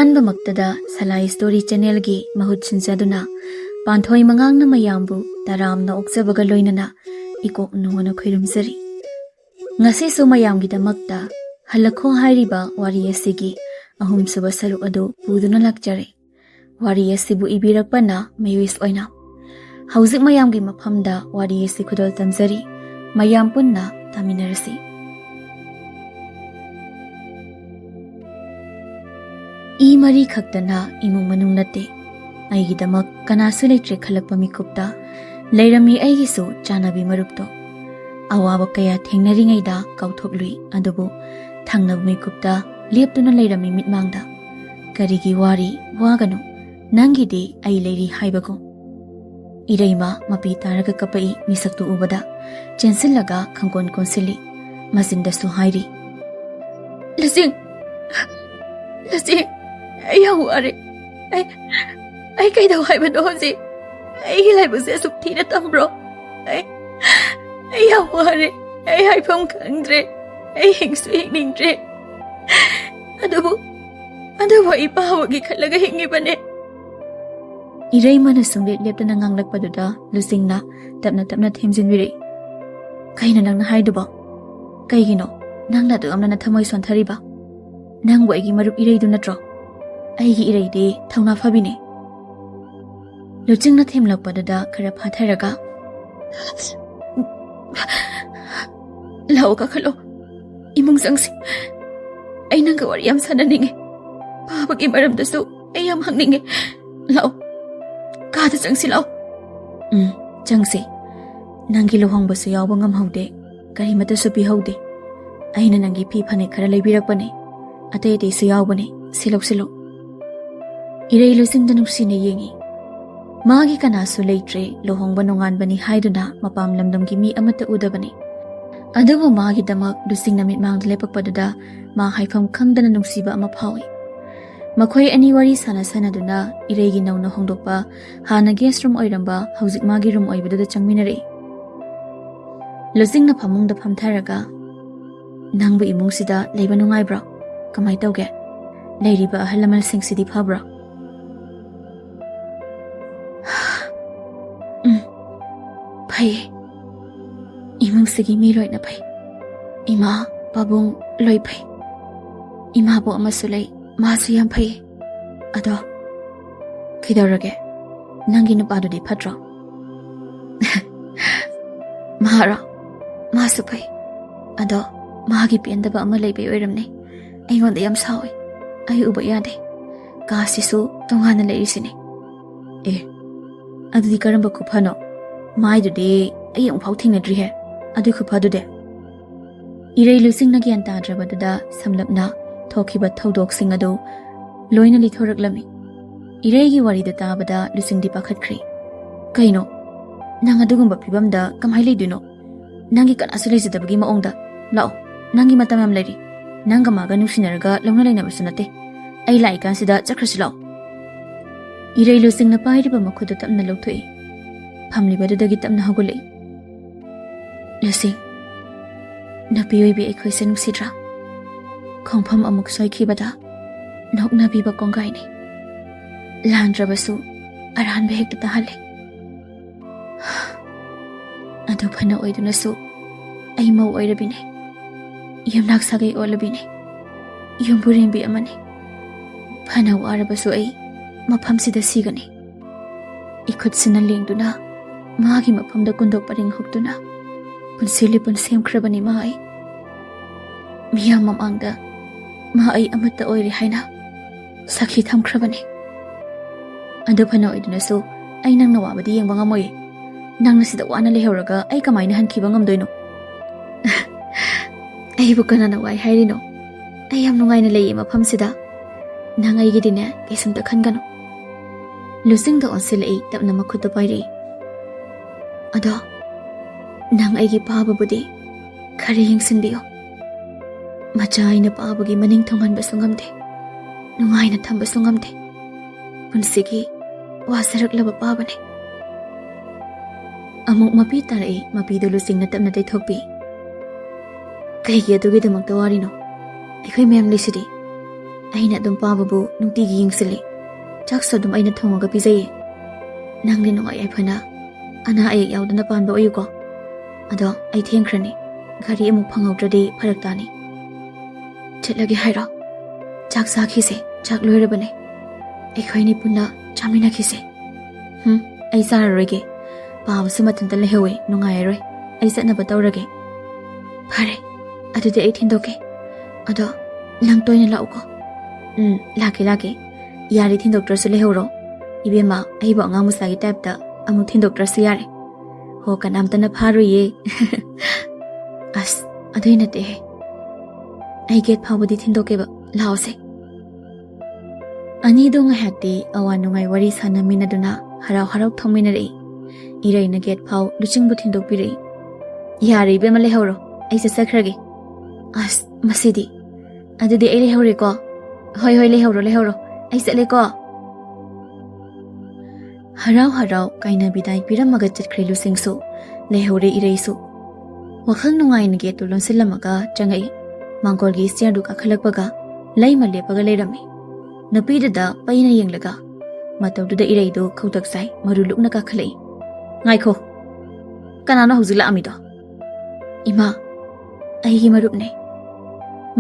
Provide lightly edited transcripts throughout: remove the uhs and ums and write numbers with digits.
ꯑꯍꯥꯟꯕꯃꯛꯇꯗ ꯁꯂꯥꯏ story ꯆꯦꯅꯦꯜꯒꯤ ꯃꯍꯨꯠ ꯁꯤꯟꯖꯗꯨꯅ ꯄꯥꯟꯊꯣꯏ ꯃꯉꯥꯡꯅ ꯃꯌꯥꯝꯕꯨ ꯇꯔꯥꯝꯅ ꯑꯣꯛꯆꯕꯒ ꯂꯣꯏꯅꯅ ꯏꯀꯣꯛ ꯅꯨꯡꯉꯣꯅ ꯈꯣꯏꯔꯨꯝꯖꯔꯤ꯫ ꯉꯁꯤꯁꯨ ꯃꯌꯥꯝꯒꯤꯗꯃꯛꯇ ꯍꯜꯂꯛ ꯈꯣ ꯍꯥꯏꯔꯤꯕ ꯋꯥꯔꯤ ꯑꯁꯤꯒꯤ ꯑꯍꯨꯝꯁꯨꯕ ꯁꯔꯨꯛ ꯑꯗꯨ ꯄꯨꯗꯨꯅ ꯂꯥꯛꯆꯔꯦ꯫ ꯋꯥꯔꯤ ꯑꯁꯤꯕꯨ ꯏꯕꯤꯔꯛꯄꯅ ꯃꯦꯋꯤꯁ ꯑꯣꯏꯅꯥꯝ꯫ ꯍꯧꯖꯤꯛ ꯃꯌꯥꯝꯒꯤ ꯃꯐꯝꯗ ꯋꯥꯔꯤ ꯑꯁꯤ ꯈꯨꯗꯣꯜ ꯇꯝꯖꯔꯤ꯫ ꯃꯌꯥꯝ ꯄꯨꯟꯅ ꯇꯥꯃꯤꯟꯅꯔꯁꯤ꯫ ꯏ ꯃꯔꯤ ꯈꯛꯇꯅ ꯏꯃꯨꯡ ꯃꯅꯨꯡ ꯅꯠꯇꯦ, ꯑꯩꯒꯤꯗꯃꯛ ꯀꯅꯥꯁꯨ ꯂꯩꯇ꯭ꯔꯦ ꯈꯜꯂꯛꯄ ꯃꯤꯀꯨꯞꯇ ꯂꯩꯔꯝꯃꯤ ꯑꯩꯒꯤꯁꯨ ꯆꯥꯅꯕꯤ ꯃꯔꯨꯞꯇꯣ꯫ ꯑꯋꯥꯕ ꯀꯌꯥ ꯊꯦꯡꯅꯔꯤꯉꯩꯗ ꯀꯥꯎꯊꯣꯛꯂꯨꯏ, ꯑꯗꯨꯕꯨ ꯊꯪꯅꯕ ꯃꯤꯀꯨꯞꯇ ꯂꯦꯞꯇꯨꯅ ꯂꯩꯔꯝꯃꯤ ꯃꯤꯠꯃꯥꯡꯗ꯫ ꯀꯔꯤꯒꯤ ꯋꯥꯔꯤ ꯋꯥꯒꯅꯨ, ꯅꯪꯒꯤꯗꯤ ꯑꯩ ꯂꯩꯔꯤ ꯍꯥꯏꯕꯒꯨꯝ꯫ ꯏꯔꯩꯃ ꯃꯄꯤ ꯇꯥꯔꯒ ꯀꯞꯄꯛꯏ ꯃꯤꯁꯛꯇꯨ ꯎꯕꯗ, ꯆꯦꯟꯁꯤꯜꯂꯒ ꯈꯪꯀꯣꯟ ꯀꯣꯟꯁꯤꯜꯂꯤ, ꯃꯆꯤꯟꯗꯁꯨ ꯍꯥꯏꯔꯤ, ꯂꯁꯤꯡ, ꯂꯁꯤꯡ, ꯑꯩ ꯌꯥꯝ ꯋꯥꯔꯦ꯫ ꯑꯩ ꯀꯩꯗꯧ ꯍꯥꯏꯕꯅꯣ ꯍꯧꯖꯤꯛ? ꯑꯩꯒꯤ ꯂꯥꯏꯕꯛꯁꯦ ꯑꯁꯨꯛ ꯊꯤꯅ ꯇꯝꯕ꯭ꯔꯣ? ꯑꯩ ꯌꯥꯝ ꯋꯥꯔꯦ, ꯑꯩ ꯍꯥꯏꯐꯝ ꯈꯪꯗ꯭ꯔꯦ, ꯑꯩ ꯍꯤꯡꯁꯨ ꯍꯤꯡꯅꯤꯡꯗ꯭ꯔꯦ, ꯑꯗꯨꯕꯨ ꯑꯩ ꯄꯥꯕꯒꯤ ꯈꯜꯂꯒ ꯍꯤꯡꯉꯤꯕꯅꯦ꯫ ꯏꯔꯩꯃꯅ ꯁꯨꯡꯂꯦꯞ ꯂꯦꯞꯇꯅ ꯉꯥꯡꯂꯛꯄꯗꯨꯗ ꯂꯨꯆꯤꯡꯅ ꯇꯞꯅ ꯇꯞꯅ ꯊꯦꯝꯖꯤꯟꯕꯤꯔꯛꯏ꯫ ꯀꯩꯅꯣ ꯅꯪꯅ ꯍꯥꯏꯗꯨꯕꯣ? ꯀꯩꯒꯤꯅꯣ ꯅꯪꯅ ꯑꯗꯨꯛꯌꯥꯝꯅ ꯊꯃꯣꯏ ꯁꯣꯟꯊꯔꯤꯕ? ꯅꯪꯕꯨ ꯑꯩꯒꯤ ꯃꯔꯨꯞ ꯏꯔꯩꯗꯨ ꯅꯠꯇ꯭ꯔꯣ? ꯑꯩꯒꯤ ꯏꯔꯩꯗꯤ ꯊꯧꯅꯥ ꯐꯕꯤꯅꯦ꯫ ꯂꯨꯆꯤꯡꯅ ꯊꯦꯝꯂꯛꯄꯗꯨꯗ ꯈꯔ ꯐꯥꯊꯔꯒ, ꯂꯥꯛꯑꯣ ꯀꯥꯈꯠꯂꯣ, ꯏꯃꯨꯡ ꯆꯪꯁꯤ, ꯑꯩ ꯅꯪꯒ ꯋꯥꯔꯤ ꯌꯥꯝ ꯁꯥꯟꯅꯅꯤꯡꯉꯦ, ꯄꯥꯕꯒꯤ ꯃꯔꯝꯗꯁꯨ ꯑꯩ ꯌꯥꯝ ꯍꯪꯅꯤꯡꯉꯦ, ꯂꯥꯛꯑꯣ, ꯀꯥꯗ ꯆꯪꯁꯤ ꯂꯥꯛꯑꯣ꯫ ꯆꯪꯁꯤ꯫ ꯅꯪꯒꯤ ꯂꯨꯍꯣꯡꯕꯁꯨ ꯌꯥꯎꯕ ꯉꯝꯍꯧꯗꯦ, ꯀꯔꯤꯃꯠꯇꯁꯨ ꯄꯤꯍꯧꯗꯦ, ꯑꯩꯅ ꯅꯪꯒꯤ ꯐꯤ ꯐꯅꯦꯛ ꯈꯔ ꯂꯩꯕꯤꯔꯛꯄꯅꯦ, ꯑꯇꯩ ꯑꯇꯩꯁꯨ ꯌꯥꯎꯕꯅꯦ, ꯁꯤ ꯂꯧꯁꯤꯜꯂꯨ꯫ ꯏꯔꯩ ꯂꯨꯆꯤꯡꯗ ꯅꯨꯡꯁꯤꯅ ꯌꯦꯡꯉꯤ꯫ ꯃꯥꯒꯤ ꯀꯅꯥꯁꯨ ꯂꯩꯇ꯭ꯔꯦ, ꯂꯨꯍꯣꯡꯕ ꯅꯣꯡꯉꯥꯟꯕꯅꯤ ꯍꯥꯏꯗꯨꯅ ꯃꯄꯥꯝ ꯂꯝꯗꯝꯒꯤ ꯃꯤ ꯑꯃꯠꯇ ꯎꯗꯕꯅꯤ꯫ ꯑꯗꯨꯕꯨ ꯃꯥꯒꯤꯗꯃꯛ ꯂꯨꯆꯤꯡꯅ ꯃꯤꯠꯃꯥꯡꯗ ꯂꯦꯞꯄꯛꯄꯗꯨꯗ ꯃꯥ ꯍꯥꯏꯐꯝ ꯈꯪꯗꯅ ꯅꯨꯡꯁꯤꯕ ꯑꯃ ꯐꯥꯎꯏ꯫ ꯃꯈꯣꯏ ꯑꯅꯤ ꯋꯥꯔꯤ ꯁꯥꯟꯅꯗꯨꯅ ꯏꯔꯩꯒꯤ ꯅꯧꯅ ꯍꯣꯡꯗꯣꯛꯄ ꯍꯥꯟꯅ ꯒꯦꯁ ꯔꯨꯝ ꯑꯣꯏꯔꯝꯕ ꯍꯧꯖꯤꯛ ꯃꯥꯒꯤ ꯔꯨꯝ ꯑꯣꯏꯕꯗꯨꯗ ꯆꯪꯃꯤꯟꯅꯔꯛꯏ꯫ ꯂꯨꯆꯤꯡꯅ ꯐꯃꯨꯡꯗ ꯐꯝꯊꯔꯒ, ꯅꯪꯕꯨ ꯏꯃꯨꯡꯁꯤꯗ ꯂꯩꯕ ꯅꯨꯡꯉꯥꯏꯕ꯭ꯔꯣ? ꯀꯃꯥꯏ ꯇꯧꯒꯦ? ꯂꯩꯔꯤꯕ ꯑꯍꯜ ꯂꯃꯟꯁꯤꯡꯁꯤꯗꯤ ꯐꯕ꯭ꯔꯣ? ꯐꯩ, ꯏꯃꯨꯡꯁꯤꯒꯤ ꯃꯤ ꯂꯣꯏꯅ ꯐꯩ, ꯏꯃꯥ ꯄꯥꯕꯨꯡ ꯂꯣꯏ ꯐꯩ, ꯏꯃꯥꯕꯣꯛ ꯑꯃꯁꯨ ꯂꯩ, ꯃꯥꯁꯨ ꯌꯥꯝ ꯐꯩ꯫ ꯑꯗꯣ ꯀꯩꯗꯧꯔꯒꯦ? ꯅꯪꯒꯤ ꯅꯨꯄꯥꯗꯨꯗꯤ ꯐꯠꯇ꯭ꯔꯣ? ꯃꯥꯔꯣ? ꯃꯥꯁꯨ ꯐꯩ, ꯑꯗꯣ ꯃꯥꯒꯤ ꯄꯦꯟꯗꯕ ꯑꯃ ꯂꯩꯕꯩ ꯑꯣꯏꯔꯝꯅꯤ, ꯑꯩꯉꯣꯟꯗ ꯌꯥꯝ ꯁꯥꯎꯏ, ꯑꯩ ꯎꯕ ꯌꯥꯗꯦ, ꯀꯥꯁꯤꯁꯨ ꯇꯣꯉꯥꯟꯅ ꯂꯩꯔꯤꯁꯤꯅꯦ꯫ ꯑꯗꯨꯗꯤ ꯀꯔꯝꯕ ꯈꯨꯐꯅꯣ? ꯃꯥꯏꯗꯨꯗꯤ ꯑꯩ ꯑꯃꯨꯛꯐꯥꯎ ꯊꯦꯡꯅꯗ꯭ꯔꯤꯍꯦ, ꯑꯗꯨꯏ ꯈꯨꯐꯗꯨꯗꯤ꯫ ꯏꯔꯩ ꯂꯨꯆꯤꯡꯅ ꯒ꯭ꯌꯥꯟ ꯇꯥꯗ꯭ꯔꯕꯗꯨꯗ ꯁꯝꯂꯞꯅ ꯊꯣꯛꯈꯤꯕ ꯊꯧꯗꯣꯛꯁꯤꯡ ꯑꯗꯨ ꯂꯣꯏꯅ ꯂꯤꯊꯣꯔꯛꯂꯝꯃꯤ꯫ ꯏꯔꯩꯒꯤ ꯋꯥꯔꯤꯗꯨ ꯇꯥꯕꯗ ꯂꯨꯆꯤꯡꯗꯤ ꯄꯥꯈꯠꯈ꯭ꯔꯦ꯫ ꯀꯩꯅꯣ, ꯅꯪ ꯑꯗꯨꯒꯨꯝꯕ ꯐꯤꯕꯝꯗ ꯀꯃꯥꯏ ꯂꯩꯗꯣꯏꯅꯣ? ꯅꯪꯒꯤ ꯀꯅꯥꯁꯨ ꯂꯩꯖꯗꯕꯒꯤ ꯃꯑꯣꯡꯗ? ꯂꯥꯛꯑꯣ, ꯅꯪꯒꯤ ꯃꯇꯝ ꯌꯥꯝ ꯂꯩꯔꯤ, ꯅꯪꯒ ꯃꯥꯒ ꯅꯨꯡꯁꯤꯅꯔꯒ ꯂꯧꯅ ꯂꯩꯅꯕꯁꯨ ꯅꯠꯇꯦ, ꯑꯩ ꯂꯥꯛꯏꯀꯥꯟꯁꯤꯗ ꯆꯠꯈ꯭ꯔꯁꯤ ꯂꯥꯛꯑꯣ꯫ ꯏꯔꯩ ꯂꯨꯆꯤꯡꯅ ꯄꯥꯏꯔꯤꯕ ꯃꯈꯨꯠꯇꯨ ꯇꯞꯅ ꯂꯧꯊꯣꯛꯏ, ꯐꯝꯂꯤꯕꯗꯨꯗꯒꯤ ꯇꯞꯅ ꯍꯧꯒꯠꯂꯛꯏ꯫ ꯂꯨꯆꯤꯡ, ꯅꯨꯄꯤ ꯑꯣꯏꯕꯤ ꯑꯩꯈꯣꯏꯁꯦ ꯅꯨꯡꯁꯤꯗ꯭ꯔꯥ? ꯈꯣꯡꯐꯝ ꯑꯃꯨꯛ ꯁꯣꯏꯈꯤꯕꯗ ꯅꯣꯛꯅꯕꯤꯕ ꯀꯣꯡꯒꯥꯏꯅꯤ, ꯂꯥꯟꯗ꯭ꯔꯕꯁꯨ ꯑꯔꯥꯟꯕ ꯍꯦꯛꯇ ꯇꯥꯍꯜꯂꯤ꯫ ꯑꯗꯨ ꯐꯅ ꯑꯣꯏꯗꯨꯅꯁꯨ ꯑꯩ ꯃꯧ ꯑꯣꯏꯔꯕꯤꯅꯦ, ꯌꯨꯝꯅꯥꯛ ꯁꯥꯒꯩ ꯑꯣꯜꯂꯕꯤꯅꯦ, ꯌꯨꯝꯕꯨꯔꯦꯝꯕꯤ ꯑꯃꯅꯤ, ꯐꯅ ꯋꯥꯔꯕꯁꯨ ꯑꯩ ꯃꯐꯝꯁꯤꯗ ꯁꯤꯒꯅꯤ꯫ ꯏꯈꯨꯠꯁꯤꯅ ꯂꯦꯡꯗꯨꯅ ꯃꯥꯒꯤ ꯃꯐꯝꯗ ꯀꯨꯟꯗꯣꯛ ꯄꯔꯦꯡ ꯍꯨꯛꯇꯨꯅ ꯄꯨꯟꯁꯤ ꯂꯤꯄꯨꯟ ꯁꯦꯝꯈ꯭ꯔꯕꯅꯤ ꯃꯥ ꯑꯩ꯫ ꯃꯤꯌꯥꯝ ꯃꯃꯥꯡꯗ ꯃꯥ ꯑꯩ ꯑꯃꯠꯇ ꯑꯣꯏꯔꯦ ꯍꯥꯏꯅ ꯁꯥꯈꯤ ꯊꯝꯈ꯭ꯔꯕꯅꯤ꯫ ꯑꯗꯨ ꯐꯅ ꯑꯣꯏꯗꯨꯅꯁꯨ ꯑꯩ ꯅꯪꯅ ꯋꯥꯕꯗꯤ ꯌꯦꯡꯕ ꯉꯝꯃꯣꯏ꯫ ꯅꯪꯅ ꯁꯤꯗ ꯋꯥꯅ ꯂꯩꯍꯧꯔꯒ ꯑꯩ ꯀꯃꯥꯏꯅ ꯍꯟꯈꯤꯕ ꯉꯝꯗꯣꯏꯅꯣ? ꯑꯩꯕꯨ ꯀꯅꯥꯅ ꯋꯥꯏ ꯍꯥꯏꯔꯤꯅꯣ? ꯑꯩ ꯌꯥꯝ ꯅꯨꯡꯉꯥꯏꯅ ꯂꯩꯌꯦ ꯃꯐꯝꯁꯤꯗ, ꯅꯪ ꯑꯩꯒꯤꯗꯤꯅꯦ ꯀꯩꯁꯨꯝꯇ ꯈꯟꯒꯅꯨ꯫ ꯂꯨꯆꯤꯡꯗ ꯑꯣꯟꯁꯤꯜꯂꯛꯏ, ꯇꯞꯅ ꯃꯈꯨꯠꯇ ꯄꯥꯏꯔꯛꯏ꯫ ꯑꯗꯣ ꯅꯪ ꯑꯩꯒꯤ ꯄꯥꯕꯕꯨꯗꯤ ꯈꯔ ꯌꯦꯡꯁꯤꯟꯕꯤꯌꯣ꯫ ꯃꯆꯥ ꯑꯩꯅ ꯄꯥꯕꯒꯤ ꯃꯅꯤꯡ ꯊꯨꯡꯍꯟꯕꯁꯨ ꯉꯝꯗꯦ, ꯅꯨꯡꯉꯥꯏꯅ ꯊꯝꯕꯁꯨ ꯉꯝꯗꯦ, ꯄꯨꯟꯁꯤꯒꯤ ꯋꯥꯖꯔꯛꯂꯕ ꯄꯥꯕꯅꯦ꯫ ꯑꯃꯨꯛ ꯃꯄꯤ ꯇꯥꯔꯛꯏ, ꯃꯄꯤꯗꯨ ꯂꯨꯆꯤꯡꯅ ꯇꯞꯅ ꯇꯩꯊꯣꯛꯄꯤ꯫ ꯀꯩꯒꯤ ꯑꯗꯨꯒꯤꯗꯃꯛꯇ ꯋꯥꯔꯤꯅꯣ? ꯑꯩꯈꯣꯏ ꯃꯌꯥꯝ ꯂꯩꯁꯤꯗꯤ, ꯑꯩꯅ ꯑꯗꯨꯝ ꯄꯥꯕꯕꯨ ꯅꯨꯡꯇꯤꯒꯤ ꯌꯦꯡꯁꯤꯜꯂꯤ ꯆꯥꯛꯁꯨ ꯑꯗꯨꯝ ꯑꯩꯅ ꯊꯣꯡꯉꯒ ꯄꯤꯖꯩꯌꯦ ꯅꯪꯗꯤ ꯅꯨꯡꯉꯥꯏ ꯌꯥꯏꯐꯅ ꯑꯅꯥ ꯑꯌꯦꯛ ꯌꯥꯎꯗꯅ ꯄꯥꯟꯕ ꯑꯣꯏꯌꯨꯀꯣ ꯑꯗꯣ ꯑꯩ ꯊꯦꯡꯈ꯭ꯔꯅꯤ ꯒꯥꯔꯤ ꯑꯃꯨꯛ ꯐꯪꯍꯧꯗ꯭ꯔꯗꯤ ꯐꯔꯛ ꯇꯥꯅꯤ ꯆꯠꯂꯒꯦ ꯍꯥꯏꯔꯣ ꯆꯥꯛ ꯆꯥꯈꯤꯁꯦ ꯆꯥꯛ ꯂꯣꯏꯔꯕꯅꯦ ꯑꯩꯈꯣꯏꯅꯤ ꯄꯨꯟꯅ ꯆꯥꯃꯤꯟꯅꯈꯤꯁꯦ ꯑꯩ ꯆꯥꯔꯔꯣꯏꯒꯦ ꯄꯥꯕꯁꯨ ꯃꯊꯟꯇ ꯂꯩꯍꯧꯋꯦ ꯅꯨꯡꯉꯥꯏꯔꯔꯣꯏ ꯑꯩ ꯆꯠꯅꯕ ꯇꯧꯔꯒꯦ ꯐꯔꯦ ꯑꯗꯨꯗꯤ ꯑꯩ ꯊꯤꯟꯗꯣꯛꯀꯦ ꯑꯗꯣ ꯅꯪ ꯇꯣꯏꯅ ꯂꯥꯛꯎꯀꯣ ꯂꯥꯛꯀꯦ ꯌꯥꯔꯦ ꯊꯤꯟꯗꯣꯛꯇ꯭ꯔꯁꯨ ꯂꯩꯍꯧꯔꯣ 이베마 아이버 ꯉꯥꯡꯃꯨꯁꯥꯒꯤ ꯇꯥꯏꯞꯇ ꯑꯃꯨꯛ ꯊꯤꯟꯗꯣꯛꯇ꯭ꯔꯁꯨ ꯌꯥꯔꯦ ꯍꯣ ꯀꯅꯥꯝꯇꯅ ꯐꯥꯔꯣꯏꯌꯦ ꯑꯁ ꯑꯗꯨꯏ ꯅꯠꯇꯦꯍꯦ ꯑꯩ ꯒꯦꯠ ꯐꯥꯎꯕꯗꯤ ꯊꯤꯟꯗꯣꯛꯀꯦꯕ ꯂꯥꯛꯑꯣꯁꯦ ꯑꯅꯤꯗꯣ ꯉꯥꯏꯍꯥꯛꯇꯤ ꯑꯋꯥ ꯅꯨꯡꯉꯥꯏ ꯋꯥꯔꯤ ꯁꯥꯟꯅꯃꯤꯟꯅꯗꯨꯅ ꯍꯔꯥꯎ ꯍꯔꯥꯎ ꯊꯧꯃꯤꯟꯅꯔꯛꯏ ꯏꯔꯩꯅ ꯒꯦꯠ ꯐꯥꯎ ꯂꯨꯆꯤꯡꯕꯨ ꯊꯤꯟꯗꯣꯛꯄꯤꯔꯛꯏ ꯌꯥꯔꯦ ꯏꯕꯦꯝꯃ ꯂꯩꯍꯧꯔꯣ ꯑꯩ ꯆꯠꯆꯈ꯭ꯔꯒꯦ ꯑꯁ ꯃꯁꯤꯗꯤ ꯑꯗꯨꯗꯤ ꯑꯩ ꯂꯩꯍꯧꯔꯦꯀꯣ ꯍꯣꯏ ꯂꯩꯍꯧꯔꯣ ꯑꯩ ꯆꯠꯂꯦꯀꯣ ꯍꯔꯥꯎ ꯍꯔꯥꯎ ꯀꯥꯏꯅ ꯕꯤꯗꯥꯏ ꯄꯤꯔꯝꯃꯒ ꯆꯠꯈ꯭ꯔꯦ ꯂꯨꯁꯤꯡꯁꯨ ꯂꯩꯍꯧꯔꯦ ꯏꯔꯩꯁꯨ ꯋꯥꯈꯜ ꯅꯨꯡꯉꯥꯏꯅ ꯒꯦꯠꯇꯨ ꯂꯣꯟꯁꯤꯜꯂꯝꯃꯒ ꯆꯪꯉꯛꯏ ꯃꯥꯡꯒꯣꯜꯒꯤ ꯆꯤꯌꯔꯗꯨ ꯀꯥꯈꯠꯂꯛꯄꯒ ꯂꯩꯃ ꯂꯦꯞꯄꯒ ꯂꯩꯔꯝꯃꯤ ꯅꯨꯄꯤꯗꯨꯗ ꯄꯩꯅ ꯌꯦꯡꯂꯒ ꯃꯇꯧꯗꯨꯗ ꯏꯔꯩꯗꯨ ꯈꯧꯇꯛ ꯆꯥꯏ ꯃꯔꯨ ꯂꯨꯛꯅ ꯀꯥꯈꯠꯂꯛꯏ ꯉꯥꯏꯈꯣ ꯀꯅꯥꯅꯣ ꯍꯧꯖꯤꯛ ꯂꯥꯛꯑꯝꯃꯤꯗꯣ ꯏꯃꯥ ꯑꯩꯒꯤ ꯃꯔꯨꯞꯅꯦ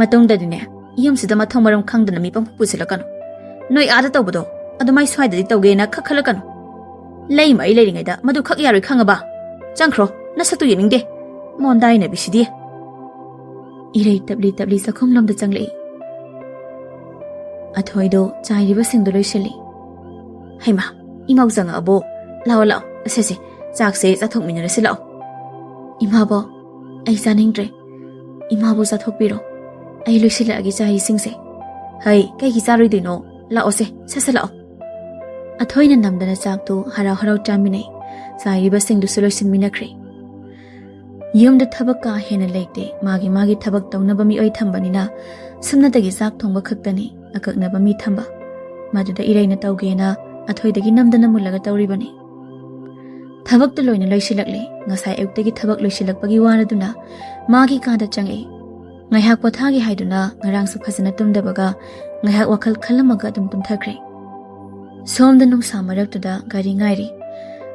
ꯃꯇꯨꯡꯗꯗꯤꯅꯦ ꯌꯨꯝꯁꯤꯗ ꯃꯊꯣꯡ ꯃꯔꯝ ꯈꯪꯗꯅ ꯃꯤ ꯄꯪꯄꯨ ꯄꯨꯁꯤꯜꯂꯛꯀꯅꯨ ꯅꯣꯏ ꯑꯥꯗ ꯇꯧꯕꯗꯣ ꯑꯗꯨꯃꯥꯏ ꯁ꯭ꯋꯥꯏꯗꯗꯤ ꯇꯧꯒꯦꯅ ꯈꯛꯈꯠꯂꯛꯀꯅꯨ ꯂꯩꯃ ꯑꯩ ꯂꯩꯔꯤꯉꯩꯗ ꯃꯗꯨ ꯈꯛ ꯌꯥꯔꯣꯏ ꯈꯪꯉꯕ ꯆꯪꯈ꯭ꯔꯣ ꯅꯁꯛꯇꯨ ꯌꯦꯡꯅꯤꯡꯗꯦ ꯃꯣꯟꯗꯥꯏꯅꯕꯤꯁꯤꯗꯤ 이레이 ꯇꯞꯂꯤ ꯆꯥꯛꯈꯨꯝꯂꯣꯝꯗ ꯆꯪꯂꯛꯏ ꯑꯊꯣꯏꯗꯣ ꯆꯥꯏꯔꯤꯕꯁꯤꯡꯗꯣ ꯂꯣꯏꯁꯤꯜꯂꯤ ꯍꯩꯃꯥ ꯏꯃꯥꯎ ꯆꯪꯉꯛꯑꯕꯣ ꯂꯥꯛꯑꯣ ꯑꯁꯦꯁꯦ ꯆꯥꯛꯁꯦ ꯆꯥꯊꯣꯛꯃꯤꯟꯅꯔꯁꯤ ꯂꯥꯛꯑꯣ ꯏꯃꯥꯕꯣ ꯑꯩ ꯆꯥꯅꯤꯡꯗ꯭ꯔꯦ ꯏꯃꯥꯕꯨ ꯆꯥꯊꯣꯛꯄꯤꯔꯣ ꯑꯩ ꯂꯣꯏꯁꯤꯜꯂꯛꯑꯒꯦ ꯆꯥꯔꯤꯁꯤꯡꯁꯦ ꯍꯩ ꯀꯩꯒꯤ ꯆꯥꯔꯣꯏꯗꯣꯏꯅꯣ ꯂꯥꯛꯑꯣꯁꯦ ꯁꯠ ꯂꯥꯛꯑꯣ ꯑꯊꯣꯏꯅ ꯅꯝꯗꯅ ꯆꯥꯛꯇꯨ ꯍꯔꯥꯎ ꯍꯔꯥꯎ ꯆꯥꯃꯤꯟꯅꯩ ꯆꯥꯏꯔꯤꯕꯁꯤꯡꯗꯨꯁꯨ ꯂꯣꯏꯁꯤꯟꯃꯤꯟꯅꯈ꯭ꯔꯦ ꯌꯨꯝꯗ ꯊꯕꯛ ꯀꯥ ꯍꯦꯟꯅ ꯂꯩꯇꯦ ꯃꯥꯒꯤ ꯊꯕꯛ ꯇꯧꯅꯕ ꯃꯤꯑꯣꯏ ꯊꯝꯕꯅꯤꯅ ꯁꯨꯝꯅꯇꯒꯤ ꯆꯥꯛ ꯊꯣꯡꯕ ꯈꯛꯇꯅꯤ ꯑꯀꯛꯅꯕ ꯃꯤ ꯊꯝꯕ ꯃꯗꯨꯗ ꯏꯔꯩꯅ ꯇꯧꯒꯦꯅ ꯑꯊꯣꯏꯗꯒꯤ ꯅꯝꯗꯅ ꯃꯨꯜꯂꯒ ꯇꯧꯔꯤꯕꯅꯤ ꯊꯕꯛꯇꯨ ꯂꯣꯏꯅ ꯂꯣꯏꯁꯤꯜꯂꯛꯂꯦ ꯉꯁꯥꯏ ꯑꯌꯨꯛꯇꯒꯤ ꯊꯕꯛ ꯂꯣꯏꯁꯤꯜꯂꯛꯄꯒꯤ ꯋꯥꯔꯗꯨꯅ ꯃꯥꯒꯤ ꯀꯥꯗ ꯆꯪꯉꯛꯏ ꯉꯥꯏꯍꯥꯛ ꯄꯣꯊꯥꯒꯦ ꯍꯥꯏꯗꯨꯅ ꯉꯔꯥꯡꯁꯨ ꯐꯖꯅ ꯇꯨꯝꯗꯕꯒ ꯉꯥꯏꯍꯥꯛ ꯋꯥꯈꯜ ꯈꯜꯂꯝꯃꯒ ꯑꯗꯨꯝ ꯇꯨꯝꯊꯈ꯭ꯔꯦ ꯁꯣꯝꯗ ꯅꯨꯡꯁꯥ ꯃꯔꯛꯇꯨꯗ ꯒꯥꯔꯤ ꯉꯥꯏꯔꯤ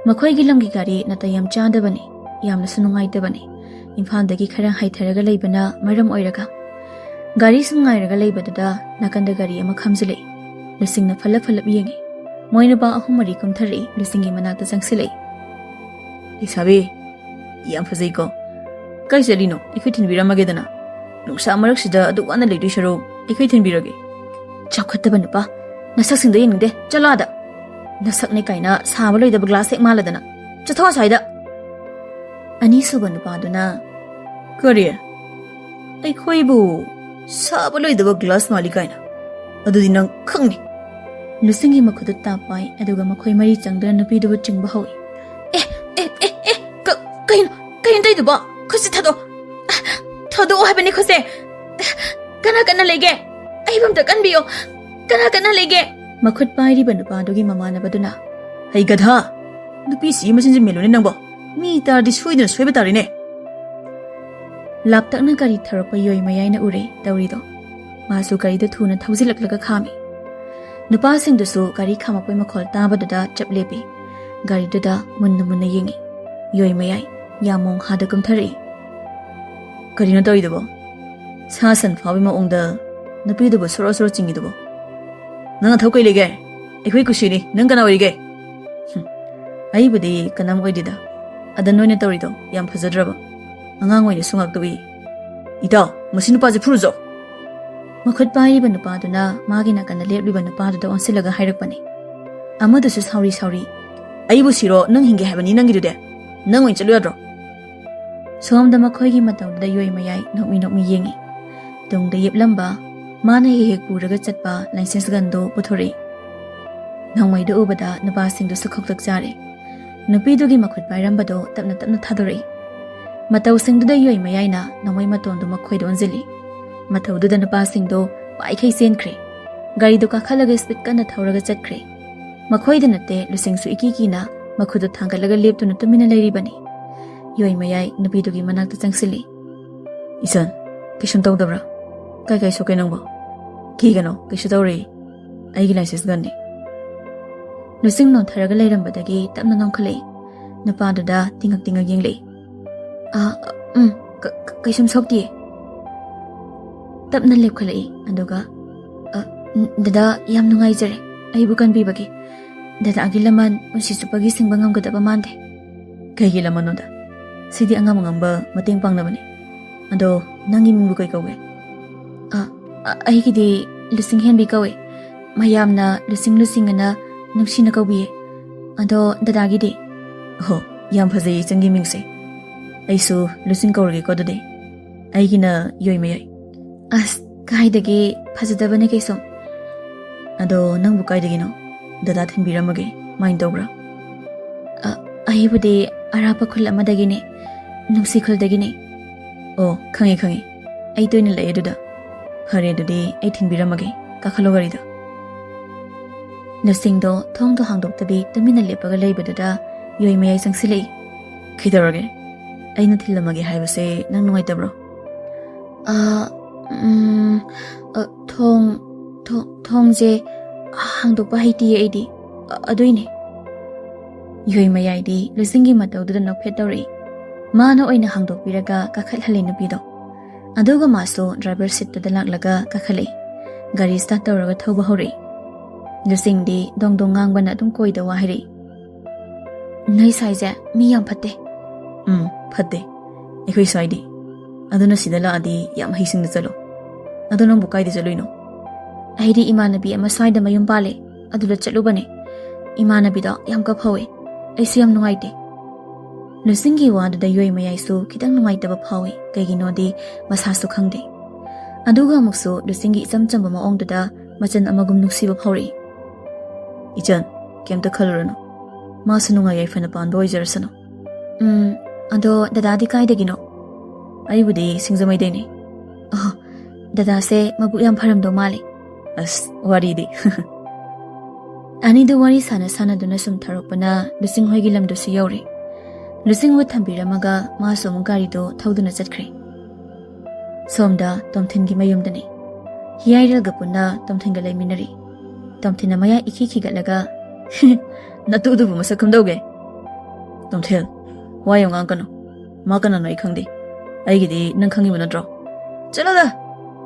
ꯃꯈꯣꯏꯒꯤ ꯂꯝꯒꯤ ꯒꯥꯔꯤ ꯅꯥꯇꯩ ꯌꯥꯝ ꯆꯥꯗꯕꯅꯤ ꯌꯥꯝꯅꯁꯨ ꯅꯨꯡꯉꯥꯏꯇꯕꯅꯤ ꯏꯝꯐꯥꯜꯗꯒꯤ ꯈꯔ ꯍꯥꯏꯊꯔꯒ ꯂꯩꯕꯅ ꯃꯔꯝ ꯑꯣꯏꯔꯒ ꯒꯥꯔꯤ ꯁꯨꯝ ꯉꯥꯏꯔꯒ ꯂꯩꯕꯗꯨꯗ ꯅꯥꯀꯟꯗ ꯒꯥꯔꯤ ꯑꯃ ꯈꯥꯝꯖꯤꯜꯂꯛꯏ ꯂꯨꯁꯤꯡꯅ ꯐꯜꯂꯞ ꯌꯦꯡꯉꯤ ꯃꯣꯏ ꯅꯨꯄꯥ 3-4 ꯀꯨꯝꯊꯔꯛꯏ ꯂꯨꯁꯤꯡꯒꯤ ꯃꯅꯥꯛꯇ ꯆꯪꯁꯤꯜꯂꯛꯏ ꯂꯩꯁꯥꯕꯤ ꯌꯥꯝ ꯐꯖꯩꯀꯣ ꯀꯥꯏ ꯆꯠꯂꯤꯅꯣ ꯑꯩꯈꯣꯏ ꯊꯤꯟꯕꯤꯔꯝꯃꯒꯦꯗꯅ ꯅꯨꯡꯁꯥ ꯃꯔꯛꯁꯤꯗ ꯑꯗꯨꯛ ꯋꯥꯅ ꯂꯩꯗꯣꯏ ꯁꯔꯨꯛ ꯑꯩꯈꯣꯏ ꯊꯤꯟꯕꯤꯔꯒꯦ ꯆꯥꯎꯈꯠꯇꯕ ꯅꯨꯄꯥ ꯅꯁꯛꯁꯤꯡꯗꯣ ꯌꯦꯡꯅꯤꯡꯗꯦ ꯆꯠꯂꯣ ꯑꯥꯗ ꯅꯁꯛꯅꯦ ꯀꯥꯏꯅ ꯁꯥꯕ ꯂꯣꯏꯗꯕ ꯒ꯭ꯂꯥꯁ ꯍꯦꯛ ꯃꯥꯜꯂꯗꯅ ꯆꯠꯊꯣꯛ ꯑꯁ꯭ꯋꯥꯏꯗ ꯑꯅꯤꯁꯨꯕ ꯅꯨꯄꯥꯗꯨꯅ ꯀꯔꯤ ꯑꯩꯈꯣꯏꯕꯨ ꯁꯥꯕ ꯂꯣꯏꯗꯕ ꯒ꯭ꯂꯥꯁ ꯃꯥꯜꯂꯤ ꯀꯥꯏꯅ ꯑꯗꯨꯗꯤ ꯅꯪ ꯈꯪꯅꯤ ꯂꯨꯁꯤꯡꯒꯤ ꯃꯈꯨꯠꯇ ꯇꯥꯞꯄꯥꯏ ꯑꯗꯨꯒ ꯃꯈꯣꯏ ꯃꯔꯤ ꯆꯪꯗꯨꯅ ꯅꯨꯄꯤꯗꯨꯕꯨ ꯆꯤꯡꯕ ꯍꯧꯏ ꯀꯩꯅꯣ ꯇꯧꯏꯗꯨꯕꯣ ꯈꯨꯠꯁꯤ ꯊꯥꯗꯣꯛꯑꯣ ꯍꯥꯏꯕꯅꯤ ꯈꯨꯠꯁꯦ ꯀꯅꯥ ꯂꯩꯒꯦ ꯑꯩꯕꯝꯇ ꯀꯟꯕꯤꯌꯣ ꯀꯅꯥ ꯂꯩꯒꯦ ꯃꯈꯨꯠ ꯄꯥꯏꯔꯤꯕ ꯅꯨꯄꯥꯗꯨꯒꯤ ꯃꯃꯥꯟꯅꯕꯗꯨꯅ ꯍꯩ ꯒꯙꯥ ꯅꯨꯄꯤꯁꯤ ꯃꯆꯤꯟꯁꯤ ꯃꯦꯜꯂꯨꯅꯦ ꯅꯪꯕꯣ ꯃꯤ ꯇꯥꯔꯗꯤ ꯁꯣꯏꯗꯅ ꯁꯣꯏꯕ ꯇꯥꯔꯤꯅꯦ ꯂꯥꯞꯇꯛꯅ ꯒꯥꯔꯤ ꯊꯧꯔꯛꯄ ꯌꯣꯏ ꯃꯌꯥꯏꯅ ꯎꯔꯦ ꯇꯧꯔꯤꯗꯣ ꯃꯥꯁꯨ ꯒꯥꯔꯤꯗ ꯊꯨꯅ ꯊꯧꯖꯤꯜꯂꯛꯂꯒ ꯈꯥꯝꯃꯤ ꯅꯨꯄꯥꯁꯤꯡꯗꯨꯁꯨ ꯒꯥꯔꯤ ꯈꯥꯝꯃꯛꯄꯩ ꯃꯈꯣꯜ ꯇꯥꯕꯗꯨꯗ ꯆꯞ ꯂꯦꯞꯄꯤ ꯒꯥꯔꯤꯗꯨꯗ ꯃꯨꯟꯅ ꯌꯦꯡꯉꯤ ꯌꯣꯏ ꯃꯌꯥꯏ ꯌꯥꯃꯣꯡ ꯍꯥꯗ ꯀꯨꯝꯊꯔꯛꯏ ꯀꯔꯤꯅꯣ ꯇꯧꯔꯤꯗꯨꯕꯣ ꯁꯥ ꯁꯟ ꯐꯥꯎꯕꯒꯤ ꯃꯑꯣꯡꯗ ꯅꯨꯄꯤꯗꯨꯕꯨ ꯁꯣꯔꯣ ꯆꯤꯡꯉꯤꯗꯨꯕꯣ ꯅꯪ ꯅꯊꯧ ꯀꯩ ꯂꯩꯒꯦ ꯑꯩꯈꯣꯏ ꯀꯨꯁꯤꯅꯤ ꯅꯪ ꯀꯅꯥ ꯑꯣꯏꯔꯤꯒꯦ ꯑꯩꯕꯨꯗꯤ ꯀꯅꯥꯝ ꯑꯣꯏꯗꯦꯗ ꯑꯗ ꯅꯣꯏꯅ ꯇꯧꯔꯤꯗꯣ ꯌꯥꯝ ꯐꯖꯗ꯭ꯔꯕ ꯑꯉꯥꯡ ꯑꯣꯏꯅ ꯁꯨꯡꯉꯥꯛꯇꯕꯤ ꯏꯇꯥꯎ ꯃꯁꯤ ꯅꯨꯄꯥꯁꯦ ꯐꯨꯔꯨꯖꯣ ꯃꯈꯨꯠ ꯄꯥꯏꯔꯤꯕ ꯅꯨꯄꯥꯗꯨꯅ ꯃꯥꯒꯤ ꯅꯥꯀꯟꯗ ꯂꯦꯞꯂꯤꯕ ꯅꯨꯄꯥꯗꯨꯗ ꯑꯣꯟꯁꯤꯜꯂꯒ ꯍꯥꯏꯔꯛꯄꯅꯤ ꯑꯃꯗꯨꯁꯨ ꯁꯥꯎꯔꯤ ꯑꯩꯕꯨ ꯁꯤꯔꯣ ꯅꯪ ꯍꯤꯡꯒꯦ ꯍꯥꯏꯕꯅꯤ ꯅꯪꯒꯤꯗꯨꯗꯤ ꯅꯪ ꯑꯣꯏꯅ ꯆꯠꯂꯨ ꯌꯥꯗ꯭ꯔꯣ ꯁꯣꯝꯗ ꯃꯈꯣꯏꯒꯤ ꯃꯇꯧꯗꯨꯗ ꯌꯣꯏ ꯃꯌꯥꯏ ꯅꯣꯛꯃꯤ ꯌꯦꯡꯉꯤ ꯇꯨꯡꯗ ꯌꯦꯞꯂꯝꯕ ꯃꯥꯅ ꯍꯦꯛ ꯄꯨꯔꯒ ꯆꯠꯄ ꯂꯥꯏꯁꯦꯟꯁ ꯒꯟꯗꯣ ꯄꯨꯊꯣꯔꯛꯏ ꯅꯣꯡꯃꯩꯗꯨ ꯎꯕꯗ ꯅꯨꯄꯥꯁꯤꯡꯗꯨꯁꯨ ꯈꯧꯇꯛ ꯆꯥꯔꯦ ꯅꯨꯄꯤꯗꯨꯒꯤ ꯃꯈꯨꯠ ꯄꯥꯏꯔꯝꯕꯗꯣ ꯇꯞꯅ ꯊꯥꯗꯣꯔꯛꯏ ꯃꯇꯧꯁꯤꯡꯗꯨꯗ ꯌꯣꯏ ꯃꯌꯥꯏꯅ ꯅꯣꯡꯃꯩ ꯃꯇꯣꯟꯗꯨ ꯃꯈꯣꯏꯗ ꯑꯣꯟꯁꯤꯜꯂꯤ ꯃꯊꯧꯗꯨꯗ ꯅꯨꯄꯥꯁꯤꯡꯗꯣ ꯄꯥꯏꯈꯩ ꯆꯦꯟꯈ꯭ꯔꯦ ꯒꯥꯔꯤꯗꯨ ꯀꯥꯈꯠꯂꯒ ꯁ꯭ꯄꯤꯗ ꯀꯟꯅ ꯊꯧꯔꯒ ꯆꯠꯈ꯭ꯔꯦ ꯃꯈꯣꯏꯗ ꯅꯠꯇꯦ ꯂꯨꯁꯤꯡꯁꯨ ꯏꯀꯤꯅ ꯃꯈꯨꯠꯇꯨ ꯊꯥꯡꯒꯠꯂꯒ ꯂꯦꯞꯇꯨꯅ ꯇꯨꯃꯤꯟꯅ ꯂꯩꯔꯤꯕꯅꯤ ꯌꯣꯏ ꯃꯌꯥꯏ ꯅꯨꯄꯤꯗꯨꯒꯤ ꯃꯅꯥꯛꯇ ꯆꯪꯁꯤꯜꯂꯤ ꯏꯆꯟ ꯀꯩꯁꯨꯝ ꯇꯧꯗꯕ꯭ꯔꯥ ꯀꯥꯏ ꯁꯣꯛꯀꯦ ꯅꯪꯕꯣ Kigano, Kishadori. Aigilasis Gandhi. Lusing no Taragalay Badagi, Tamnam Kale. Napada, Tingak Yingli. Kashim Sokti. Tapna lip Kale, Andoga. Dada Yam Nungaizer, Aibukan Bibaki. Dada Agilaman, Unsisupagi Singbangam Gatabamante. Kagilamanoda. Sidi Angamamba, Mating Pangnamani. Ado, Nangim Bukaikawe. Aigidi, Lusing Henby Kawe. Mayamna, Lusing and Nushina Kawi. Ado, Dadagidi. Ho, Yam Pazay Sangimingse. Aisu, Lusing Korgi Kodade. Aigina, Yoimay. As, Kaidagi, Pazadabanekesum. Ado, Nang Bukaidagino. Dadat and Biramage, Mind Dobra. Aibudi, Arapakul Amadagini. Numsikul Dagini. Oh, Kangi. I do in lay duda. Hurry today, 18 Biramage, Kakalogarida. Nursing do, Tong to hang up the beat, the minute lipaga labor duda, you may sang silly. Kidarage. I not till the magi have say, none white bro. Tong je, hang up a Haiti AD. Aduine. You may ID, listening mato to the no petari. Mano in a hang up Viraga, Kakal Halina Pido. Aduga maso, driver sit to the Laglaga, Kakale. Gari starter of a Toba Hori. Lusing di, Dong Banadum Koi the Wahiri. Nice Isa, me yam pate. Pate. Equisoidi. Aduna Sidala di, Yam hissing the Zalo. Aduna Bukai the Zalino. Aidi Imanabi, a Masai the Mayumbale, Adula Chalubane. Imanabida, Yam Kapoe. I see am no idea. Lusingi wad the Yui may I so, Kitang no idea of Howie, Gagino de, Masasu Kangde. Aduga Muxo, Lusingi some Jambama on the da, Machan Amagum Nuxi of Hori. Ichan, came the colorano. Masanunga from the Panthoi Mangang. Ado, the daddy Kaidagino. I would sing the Meetei. Oh, Dada say, Mabuyam Param do Mali. As, Waridi. Ani the worry sana donasum taropana, Lusing Hogilam do Siori. Lusing with Tambiramaga, Masum Garido, Tauduna Zetkri. Somda, Tomtin Gimayumdani. Hiaira Gapuna, Tomtingale Minari. Tomtinamaya Ikiki Galaga. Natudu Masakundoge. Tomtil. Why young Ankano? Makana no Ikandi. Aigidi, Nankangi Munadro. Chalada!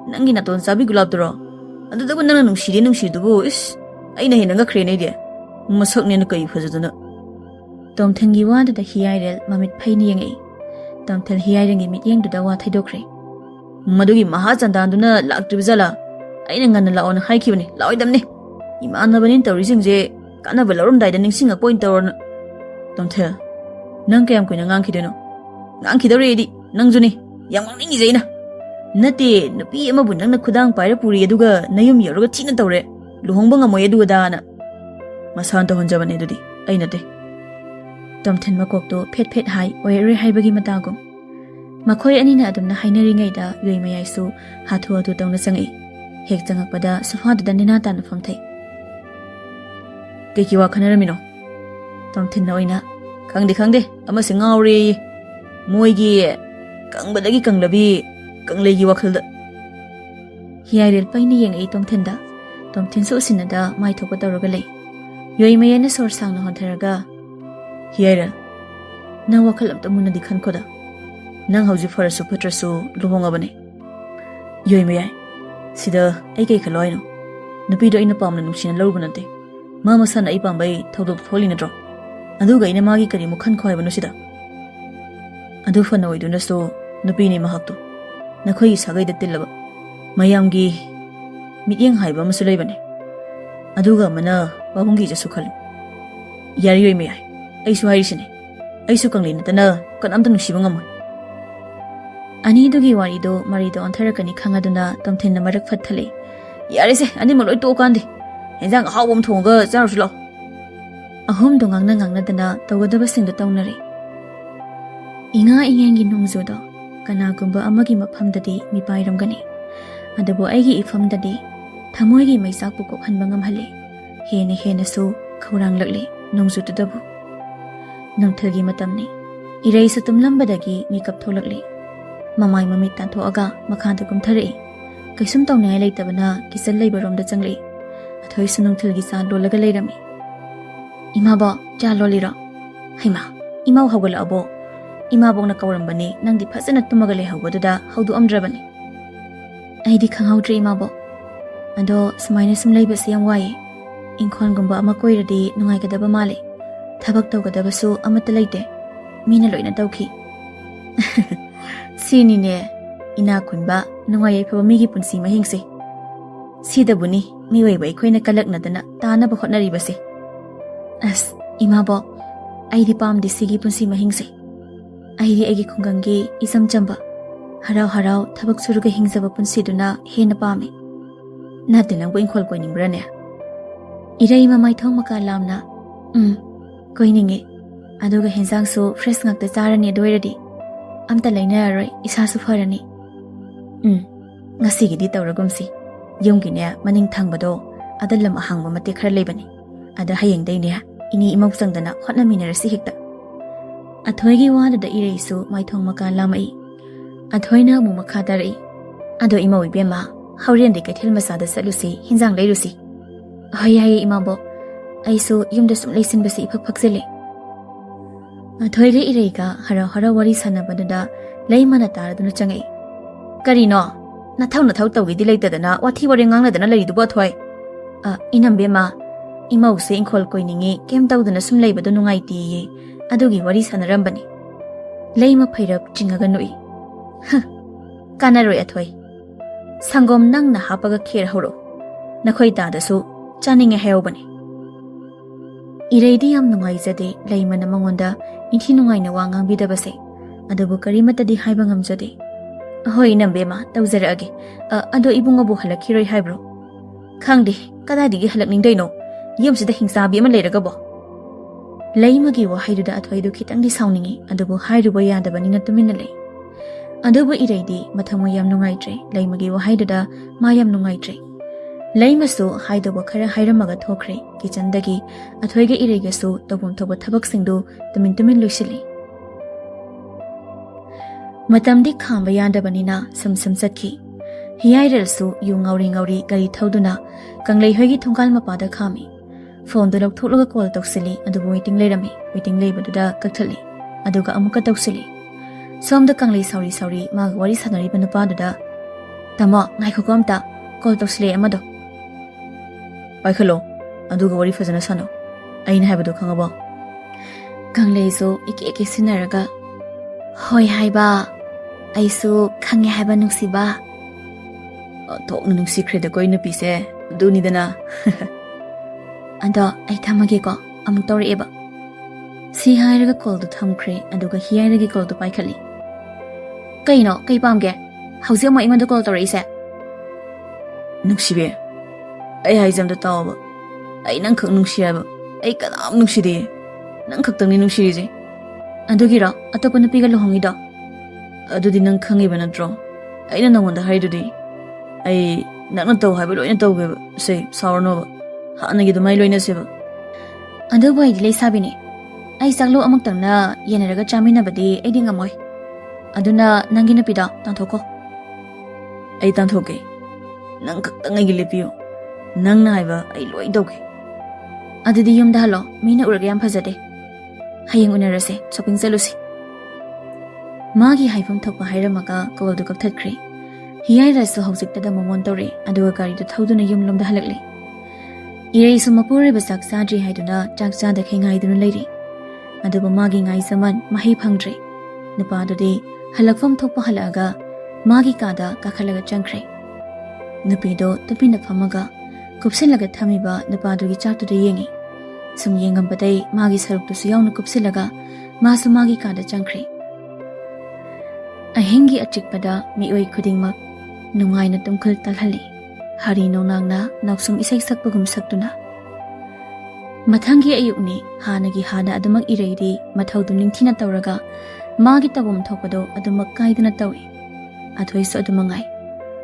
Nanginaton Sabi Gulabdro. And the Gunanum she do is. I know him a crane, must hook in a cave for the Don't tell you wanted the Hiail, Mamit Paying a. Don't tell Hialing him to the water docre. Madugi Mahaz and Danduna, Lak to Vizala. I ain't gonna allow on high kibney, loud them. Imana Benito reason they can't have a lorm died and sing a point or. Don't tell. Nanke am Queen Anki Dino. Nanki the ready, Nangzuni, young Zena. Nati, no PM Bunana Kudang Pirapuri Duga, Nayum Yorotina Tore. Luhongbang amoy dana. Masanto Honjaban edudi, ay nate. Tomten Makokto, pet high, or every high bagi matagum. Makoy anina adam na hainering da, Yui may I so, Hatua to down the sangi. Hectangapada, so far than Ninatan from take. Kikiwa Canaramino. Tomten noina. Kangde, ama singauri. Moigi, Kang badagi kang labi, Kang legi wakilda. Here I'll pine yang a Tomtenda. Tomtin so sinada, my topatorogale. Yoi may an source sound on Terraga. Here. Now walk up the moon of the Kankoda. Nang how's you for a supertraso, Luhongabane. Yoi may I. Sida, Ake Kaloino. Napido in a palm and Mushin Lobanante. Mamma son a pambay, total falling a drop. Aduga in a magi karimukan koi vanusida. Adufa no iduna so, Nupini Mahakto. Nakoi Sagai the Tillaba. Mayamgi. Meeting high Bamusulabane. Aduga Mana, Babungi Jasukal. Yari may I swearisine. I sukanglin at na, Kanamtan Shibangam. Anidugi Warido, Marido on Terrakani Kangaduna, Tomtin the Marak Fatale. Yarise, animal to candy. And then how won't Tonga, Zarflo. A home dongang Nanganadana, Togadabasing the Tonary. Inga Yangi Nungzodo, Kanagumba Amagi Mapamdadi, mi Pairamgani. And the boy ifam dadi. Tamoigi may sakbuko hanbangam hale. Hene so, Kurang lagli, Nungzu to dabu. Nang Tilgi matamni. Erase at lambadagi, make up tolagli. Mamai mamit tanto aga, Makantagum tare. Kaisum tauningai leitabana kisan leibaromda changli. Athoi sunungthilgi sa lolaga leirami. Ima bo cha lolira. Haima, ima hawgala abo. Ima bongna kawarambani nangdi phasana tumaga lehawbaduda hawdu amdrabani. Aidi khanghaudri ima bo. Ado sumaina sum leibasi yam waye. Inkhongumba ama koiradi nungaigadaba male. Thabak tawgadabasu amata leite. Mina loina tawki. Sini ne ina kunba nungayai phaba migi punsi mahingse. Sidabuni miwaiba ikhoina kalaknadana tanaba hotnaribase. As ima bo aidi pamdi sigi punsi mahingse. Aidi agi khungangi isam chamba. Harau harau thabak suruga hingzaba punsiduna hena pame. Nate langbo inkhol koiningbrane. Irai mamai thong maka lamna. Koininge. Aduga hensang so fresh ngakta charani doiradi. Amta lainararoi isasu farani. Ngasigidi tawragumsi. Yumgine maning thangbado adalam ahangba mate khara leibani. Ada hayengdaine ini imok sangdana hotna minarasi hekta. Athoigi wadada ireisu maithong maka lamai. Athoina mu makha darai. Ado imawi bema hauren de kaithil masada salusi hinjang leirusi. Hoyai imabo aisu yumda sum leisin basi phak phakzele. Athoige ireiga hara hara wari sanabaduda leimana taraduna changai. Karino nathau tawgidi leitadana wathi wari ngangnadana leridubo thoi. Inambema imause inkhol koiningi kem tawdana sum leibadu nungaiti ye adugi wari sanarambani. Leima phairap chingaga nui. Kanaroi athoi. Sangom nangna hapaga kher horo. Nakhoi tadasu chaninge hayobani. Ireidi yam nungai jade leimana mangonda inthi nungai na wangang bidabase. Adubu karimata di haiba ngamjade. Hoi nambema tawzarage. Ado ibungabu halakhiroi haibro. Khangdi kadadigi halakningdaino. Yumsida hingsabi ama leiragabo. Leimagi wahaiduda athoidu khitangdi sauningi adubu hairuba yadabanina tumina lei. Adubu ireidi mathamu yam nungaitre leimagi wahaiduda mayam nungaitre. Leimasu haiduba khara hairamaga thokre kichandagi athoiga ireigasu tobum thoba thabaksingdu tumin loisili. Matamdi khamba yadabanina samsam satki. Hiyairelsu yu ngauri gari thauduna kanglei hoigi thongkal mapada khami. Phone do lok thulaga call tawsili adubu waiting leirami waiting leibaduda kakthali aduga amuka tawsili. Somda kanglei sauri mag wari sanari banupaduda tamo ngaikho komta call tawsili amado. Paikalo aduga wari fazana sano. Aina haibadu khangabo. Kanglei so iki sinaraga hoi haiba aisu khange haiba nusiba. Thokna nungsikreda koina pise dunidana. Ando ai thamage ko amuk tawreba. Si hairaga call do thamkre aduga hiyairagi call do paikhali. Kaino kai pamge hausi ma imanda call tawreise. Nungsibe ai haijamda tawba. Ai nang khak nungsiaba. Ai kadam nungside. Nang khaktangni nungsirije. Adugira atopa nupiga lohongido. Adudi nang khangiba natro. Aina nangonda haidudi. Ai nakna taw haiba loina tawge se sawarno hanagi dumai loina seba. Adu bai dilai sabini. Ai saklo amaktangna yenaraga chamina badi aidi ngamoy. Aduna nangina pida tanthoko. Ai tanthoke. Nang kaktangai gilipiyo. Nang na haiba ai loi doge. Adudi yumda halo mina uraga yam phajade. Hayeng unarase shopping salusi. Magi haifam thokpa hairamaga call du kapthatkre. Hiyai rasu hausiktada momon tawre aduga gari du thauduna yumlomda halakle. Irei sumapure basak sadri haiduna chakcha da khengai dunu leiri. Aduba magi ngai zaman mahi phangdre. Nupa dudi halakfam thokpa halaga magi kada kakhalaga changkre. Nupido tupina phamaga kupsilaga thamiba nupa dugi chaktuda yengi. Sum yengam badai magi saruktu suyauna kupsilaga masu magi kada changkre. Ahingi achikpada mioi khudingmak nungaina tumkhul talhali. Hari nonangna naksum isai sakpagum saktuna. Mathangi ayukni hanagi hana adumak ireidi mathaudu ningthina tawraga magi tabum thokpado adumak kaidana tawi. Athoisu adumangai.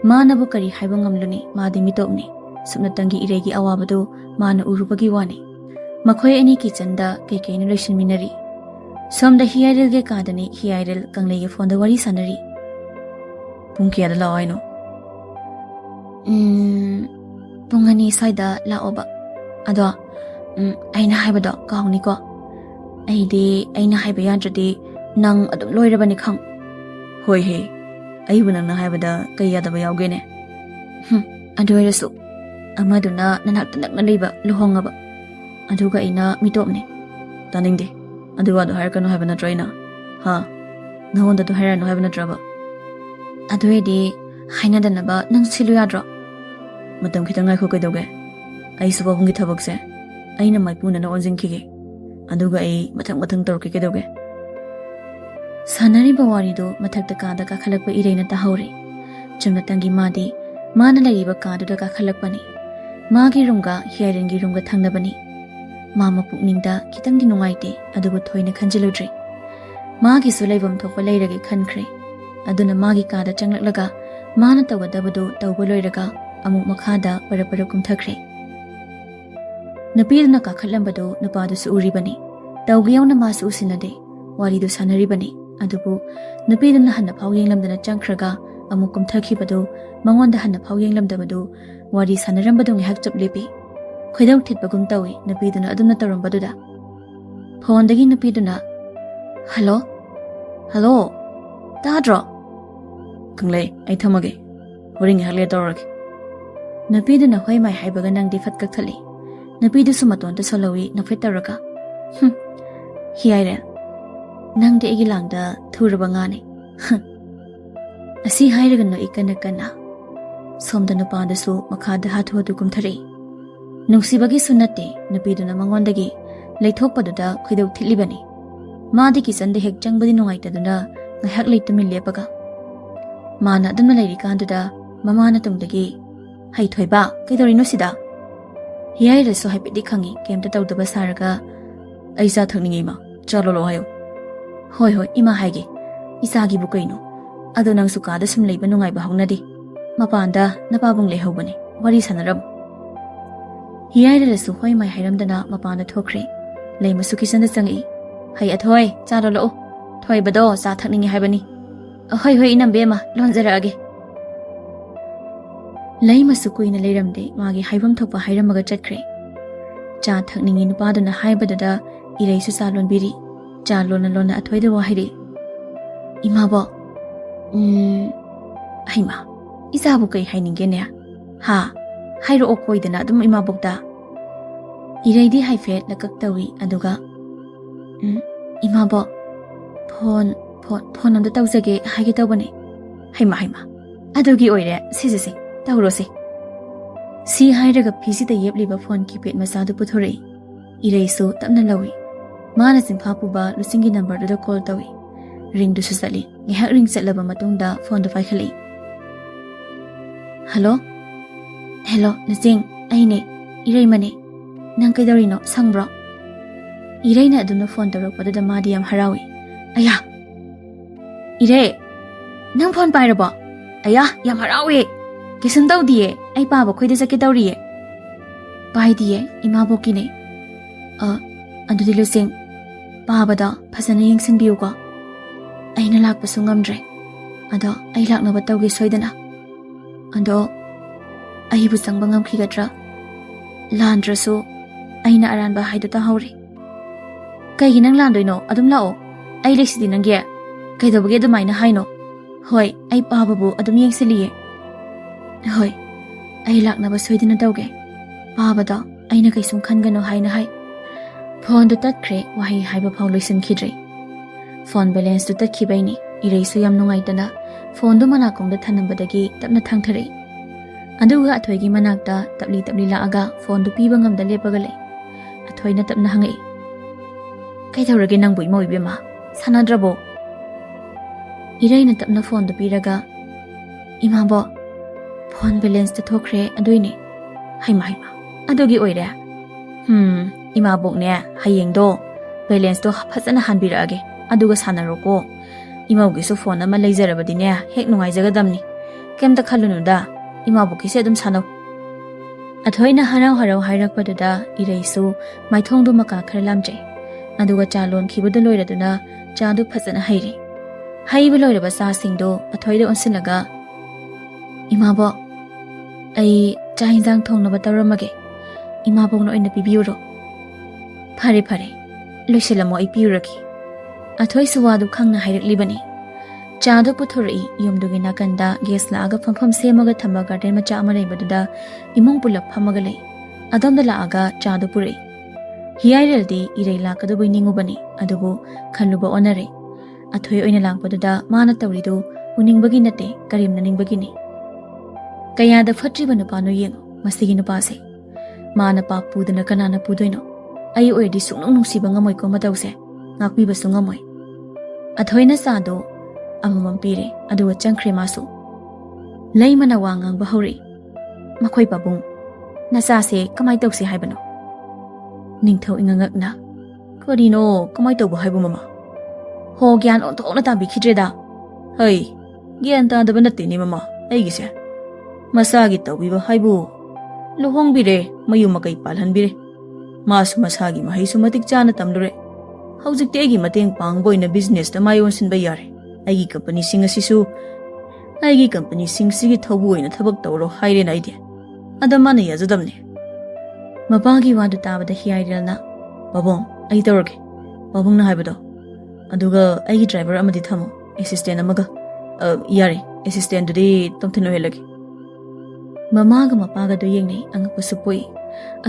Manabu kari haiba ngamluni madi mitopni. Supnatangi ireigi awabadu mana urubagi wani. Makhoi ani kitchenda kekeina loisinminari. Somda hiyairil ge kadani hiyairil kanglei ge phone da wari sanari. Pung kiyada lawaino. Pung ani swaida laoba. Ado, aina haibado kauni ko. Aina haiba yadradi nang adum loirabani khang. Hoi he, aibu nang na haibada kay yadaba yaugene. Adu oirasu. Amaduna nanak na leiba luhongaba. Aduga ina mitopne. Taningde, aduwa do hairkano haiba natraina. Ha, nahonda do hairano haiba natraba. Aduedi hainadanaba nang silu yadro. Matam kitang ngai ko kaidoge. Ai suba hungi thabakse. Aina maipuna na onjingkige. Aduga ai mathang torki kaidoge. Sanariba warido mathakta kada ka khalakpa ireina tahore. Chumnatangi madi mana laiba kaduda ka khalakpani. Magi runga hiarengi runga thangnabani. Mama pukningda kitangdi nungaite adubu thoina khanjiludri. Magi sulaibam thokpa leirage khankhre. Aduna magi kada changlaklaga mana tawadabadu tawba loiraga amuk makhada para kumthakre. Napiduna ka khalambadu napadu uribani. Tawgiyawna masu usinade warido sanaribani. Adubu napiduna hanna phau yenglamdana changkhraga amuk kumthakibadu mangonda hanna phau yenglamdabadu wari sanarambadu ngihak chaplepi. Khoidau thitpagum tawi napiduna adumna tarambaduda. Phondagi napiduna Hello? Hello? Tadro? Kanglay, ay thamage. Huring halia dorag. Napiduna hoy mai haibaga nang di fatkak thali. Napidu sumaton ta solawi nafitaraga. Hiyaire. Nang di igilangda thuraba ngani. Asi hairaga no ikana. Somda napadasu makhada hathu kumthari. Nungsibagi sunate napiduna mangondagi leithokpaduda khoidau thilibani. Madi kisande hek changbadi nungaitaduna ngahak leitumi lepaga. Mana adumna leirikanduda mamana tungdagi hai thoiba kaidorino sida. Hiyaira so haipidi khangi kemta tawdaba saraga aisa thakningi ma chalolo hayo. Hoi ima haige. Isagi bu kaino. Ado nang sukada sum leiba nungai ba hongnadi. Mapanda napabung lehobani. Wari sanaram. Hiyaira su hoi mai hairamdana mapanda thokre. Leima sukisanda changi. Hai athoi chalolo. Thoi bado sa thakningi haibani. Hoi inambema lonzarage. Leima sukuina leiramde magi haibam thokpa hairamaga chatkre. Cha thakningi nupaduna haibadada iraisu salon biri. Cha lona athoida wahiri. Imabo. Haima. Isabu kai hainingene. Ha. Hairo okoidana adum imabokda. Iraidi haifet nakaktawi aduga. Imabo. Phone amda tawjage haige tawbane. Haima. Adugi oire sisi. Tawrosi. Si hairaga phisida yebliba phone keypad masadu puthore. Iraisu tamna lawi. Mana simphapuba lusingi number da call tawi. Ring du susali. Ngihak ring satlaba matungda phone da paikhali. Hello? Hello, Lusing. Aine. Irai mane. Nang kaidorino sangbro. Irai na aduna phone tarakpada da madi yam harawi. Aya. Irai. Nang phone pairabo. Aya, yam harawi. Kisam tawdiye. Ai paba khoida sakki tawriye. Paidiye imabokine. Adudi Lusing. Pabada phasana yengsinbiyuko. Aina lakpasu ngamdre. Ado ai laknaba tawge soidana. Ado aibu sangba ngamkhigatra. Landrasu aina aranba haidu tahawri. Kaigi nang landoino adum lao. Ai leksidi nangye. Kaidobage adumaina haino. Hoi, ai pababu adum yengsiliye. Hoi, ai laknaba soidana tawge. Pabada aina kaisum khangano haina hai. Phone du tatkre wahi haiba phau loisin khidre. Phone balance du tatkibaini iraisu yam nungaitana phone du manakongda thanambadagi tapna thangthare. Aduga athoigi manakta tapli laaga phone du piba ngamda lepaga le. Athoina tapna hangai. Kaithawrage nangbu imo ibema sanadrabo. Iraina tapna phone du piraga. Imabo phone balance ta thokre aduini. Haima. Adugi oire. Imabokne hayengdo balance do phasana hanbirage aduga sanaroko imawgisu phone ama leizarabadine hek nungaijagadamni kemta khalunuda imabokise adum sanaw athoina harau hairakpaduda iraisu maithongdu maka kharlamje aduga chalon khibudu loiraduna chadu phasana hairi haibu loiraba sa singdo athoida onsilaga imabo ꯑꯩ ꯆꯥꯛ ꯏꯟꯖꯥꯡ ꯊꯣꯡꯅꯕ ꯇꯧꯔꯝꯃꯒꯦ ꯏꯃꯥꯕꯣꯛꯅ ꯑꯣꯏꯅ ꯄꯤꯕꯤꯌꯨꯔꯣ ꯐꯔꯦ ꯐꯔꯦ ꯂꯣꯏꯁꯤꯜꯂꯝꯃꯣ ꯑꯩ ꯄꯤꯔꯨꯔꯒꯦ ꯑꯊꯣꯏꯁꯨ ꯋꯥꯗꯨ ꯈꯪꯅ ꯍꯥꯏꯔꯛꯂꯤꯕꯅꯤ ꯆꯥꯗꯨ ꯄꯨꯊꯣꯔꯛꯏ ꯌꯨꯝꯗꯨꯒꯤ ꯅꯥꯀꯟꯗ ꯒꯦꯁ ꯂꯥꯛꯑꯒ ꯐꯝꯐꯝ ꯁꯦꯝꯃꯒ ꯊꯝꯕ ꯒꯥꯔꯗꯦꯟ ꯃꯆꯥ ꯑꯃ ꯂꯩꯕꯗꯨꯗ ꯏꯃꯨꯡ ꯄꯨꯜꯂꯞ ꯐꯝꯃꯒ ꯂꯩ ꯑꯗꯣꯝꯗ ꯂꯥꯛꯑꯒ ꯆꯥꯗꯨ ꯄꯨꯔꯛꯏ ꯍꯤꯌꯥꯏꯔꯦꯜꯗꯤ ꯏꯔꯩ ꯂꯥꯛꯀꯗꯕꯩ ꯅꯤꯡꯉꯨꯕꯅꯤ ꯑꯗꯨꯕꯨ ꯈꯜꯂꯨꯕ ꯑꯣꯟꯅꯔꯦ ꯑꯊꯣꯏ ꯑꯣꯏꯅ ꯂꯥꯛꯄꯗꯨꯗ ꯃꯥꯅ ꯇꯧꯔꯤꯗꯨ ꯎꯅꯤꯡꯕꯒꯤ ꯅꯠꯇꯦ ꯀꯔꯦꯝꯅꯅꯤꯡꯕꯒꯤꯅꯤ ꯀꯌꯥꯗ ꯐꯠꯇ꯭ꯔꯤꯕ ꯅꯨꯄꯥꯅꯣ ꯌꯦꯡꯉꯣ ꯃꯁꯤꯒꯤ ꯅꯨꯄꯥꯁꯦ ꯃꯥꯅ ꯄꯥꯞ ꯄꯨꯗꯅ ꯀꯅꯥꯅ ꯄꯨꯗꯣꯏꯅꯣ ꯑꯩ ꯑꯣꯏꯔꯗꯤ ꯁꯨꯡꯅꯨꯡ ꯅꯨꯡꯁꯤꯕ ꯉꯝꯃꯣꯏꯀꯣ ꯃꯇꯧꯁꯦ ꯉꯥꯛꯄꯤꯕꯁꯨ ꯉꯝꯃꯣꯏ ꯑꯊꯣꯏꯅ ꯆꯥꯗꯣ ꯑꯃꯃꯝ ꯄꯤꯔꯦ ꯑꯗꯨꯒ ꯆꯪꯈ꯭ꯔꯦ ꯃꯥꯁꯨ ꯂꯩꯃꯅ ꯋꯥ ꯉꯥꯡꯕ ꯍꯧꯔꯛꯏ ꯃꯈꯣꯏ ꯄꯥꯕꯨꯡ ꯅꯆꯥꯁꯦ ꯀꯃꯥꯏ ꯇꯧꯁꯤ ꯍꯥꯏꯕꯅꯣ ꯅꯤꯡꯊꯧ ꯏꯉꯉꯛꯅ ꯀꯔꯤꯅꯣ ꯀꯃꯥꯏ ꯇꯧꯕ ꯍꯥꯏꯕ ꯃꯃꯥ ꯍꯣ ꯒ꯭ꯌꯥꯟ ꯑꯣꯟꯊꯣꯛꯅ ꯇꯥꯕꯤꯈꯤꯗ꯭ꯔꯦꯗ ꯍꯩ ꯒ꯭ꯌꯥꯟ ꯇꯥꯗꯕ ꯅꯠꯇꯦꯅꯦ ꯃꯃꯥ ꯑꯩꯒꯤꯁꯦ ꯃꯁꯥꯒꯤ ꯇꯧꯕꯤꯕ ꯍꯥꯏꯕꯨ ꯂꯨꯍꯣꯡꯕꯤꯔꯦ ꯃꯌꯨꯝ ꯃꯀꯩ ꯄꯥꯜꯍꯟꯕꯤꯔꯦ ꯃꯥꯁꯨ ꯃꯁꯥꯒꯤ ꯃꯍꯩꯁꯨ ꯃꯇꯤꯛ ꯆꯥꯅ ꯇꯝꯂꯨꯔꯦ ꯍꯧꯖꯤꯛꯇꯤ ꯑꯩꯒꯤ ꯃꯇꯦꯡ ꯄꯥꯡꯕ ꯑꯣꯏꯅ ꯕꯤꯖꯤꯅꯦꯁꯇ ꯃꯥꯏ ꯑꯣꯟꯁꯤꯟꯕ ꯌꯥꯔꯦ ꯑꯩꯒꯤ ꯀꯝꯄꯅꯤꯁꯤꯡ ꯑꯁꯤꯁꯨ ꯑꯩꯒꯤ ꯀꯝꯄꯅꯤꯁꯤꯡꯁꯤꯒꯤ ꯊꯧꯕꯨ ꯑꯣꯏꯅ ꯊꯕꯛ ꯇꯧꯔꯣ ꯍꯥꯏꯔꯦꯅ ꯑꯩꯗꯤ ꯑꯗ ꯃꯥꯅ ꯌꯥꯖꯗꯕꯅꯦ ꯃꯄꯥꯒꯤ ꯋꯥꯗꯨ ꯇꯥꯕꯗ ꯍꯤꯌꯥꯏꯔꯦꯜꯅ ꯄꯥꯕꯨꯡ ꯑꯩ ꯇꯧꯔꯒꯦ ꯄꯥꯕꯨꯡꯅ ꯍꯥꯏꯕꯗꯣ ꯑꯗꯨꯒ ꯑꯩꯒꯤ ꯗ꯭ꯔꯥꯏꯚꯔ ꯑꯃꯗꯤ ꯊꯝꯃꯣ ꯑꯦꯁꯤꯁꯇꯦꯟ ꯑꯃꯒ ꯌꯥꯔꯦ ꯑꯦꯁꯤꯁꯇꯦꯟꯗꯨꯗꯤ ꯇꯣꯝꯊꯤꯟ ꯑꯣꯏꯍꯜꯂꯒꯦ ꯃꯃꯥꯒ ꯃꯄꯥꯒꯗꯨ ꯌꯦꯡꯅꯩ ꯑꯉꯛꯄꯁꯨ ꯄꯣꯛꯏ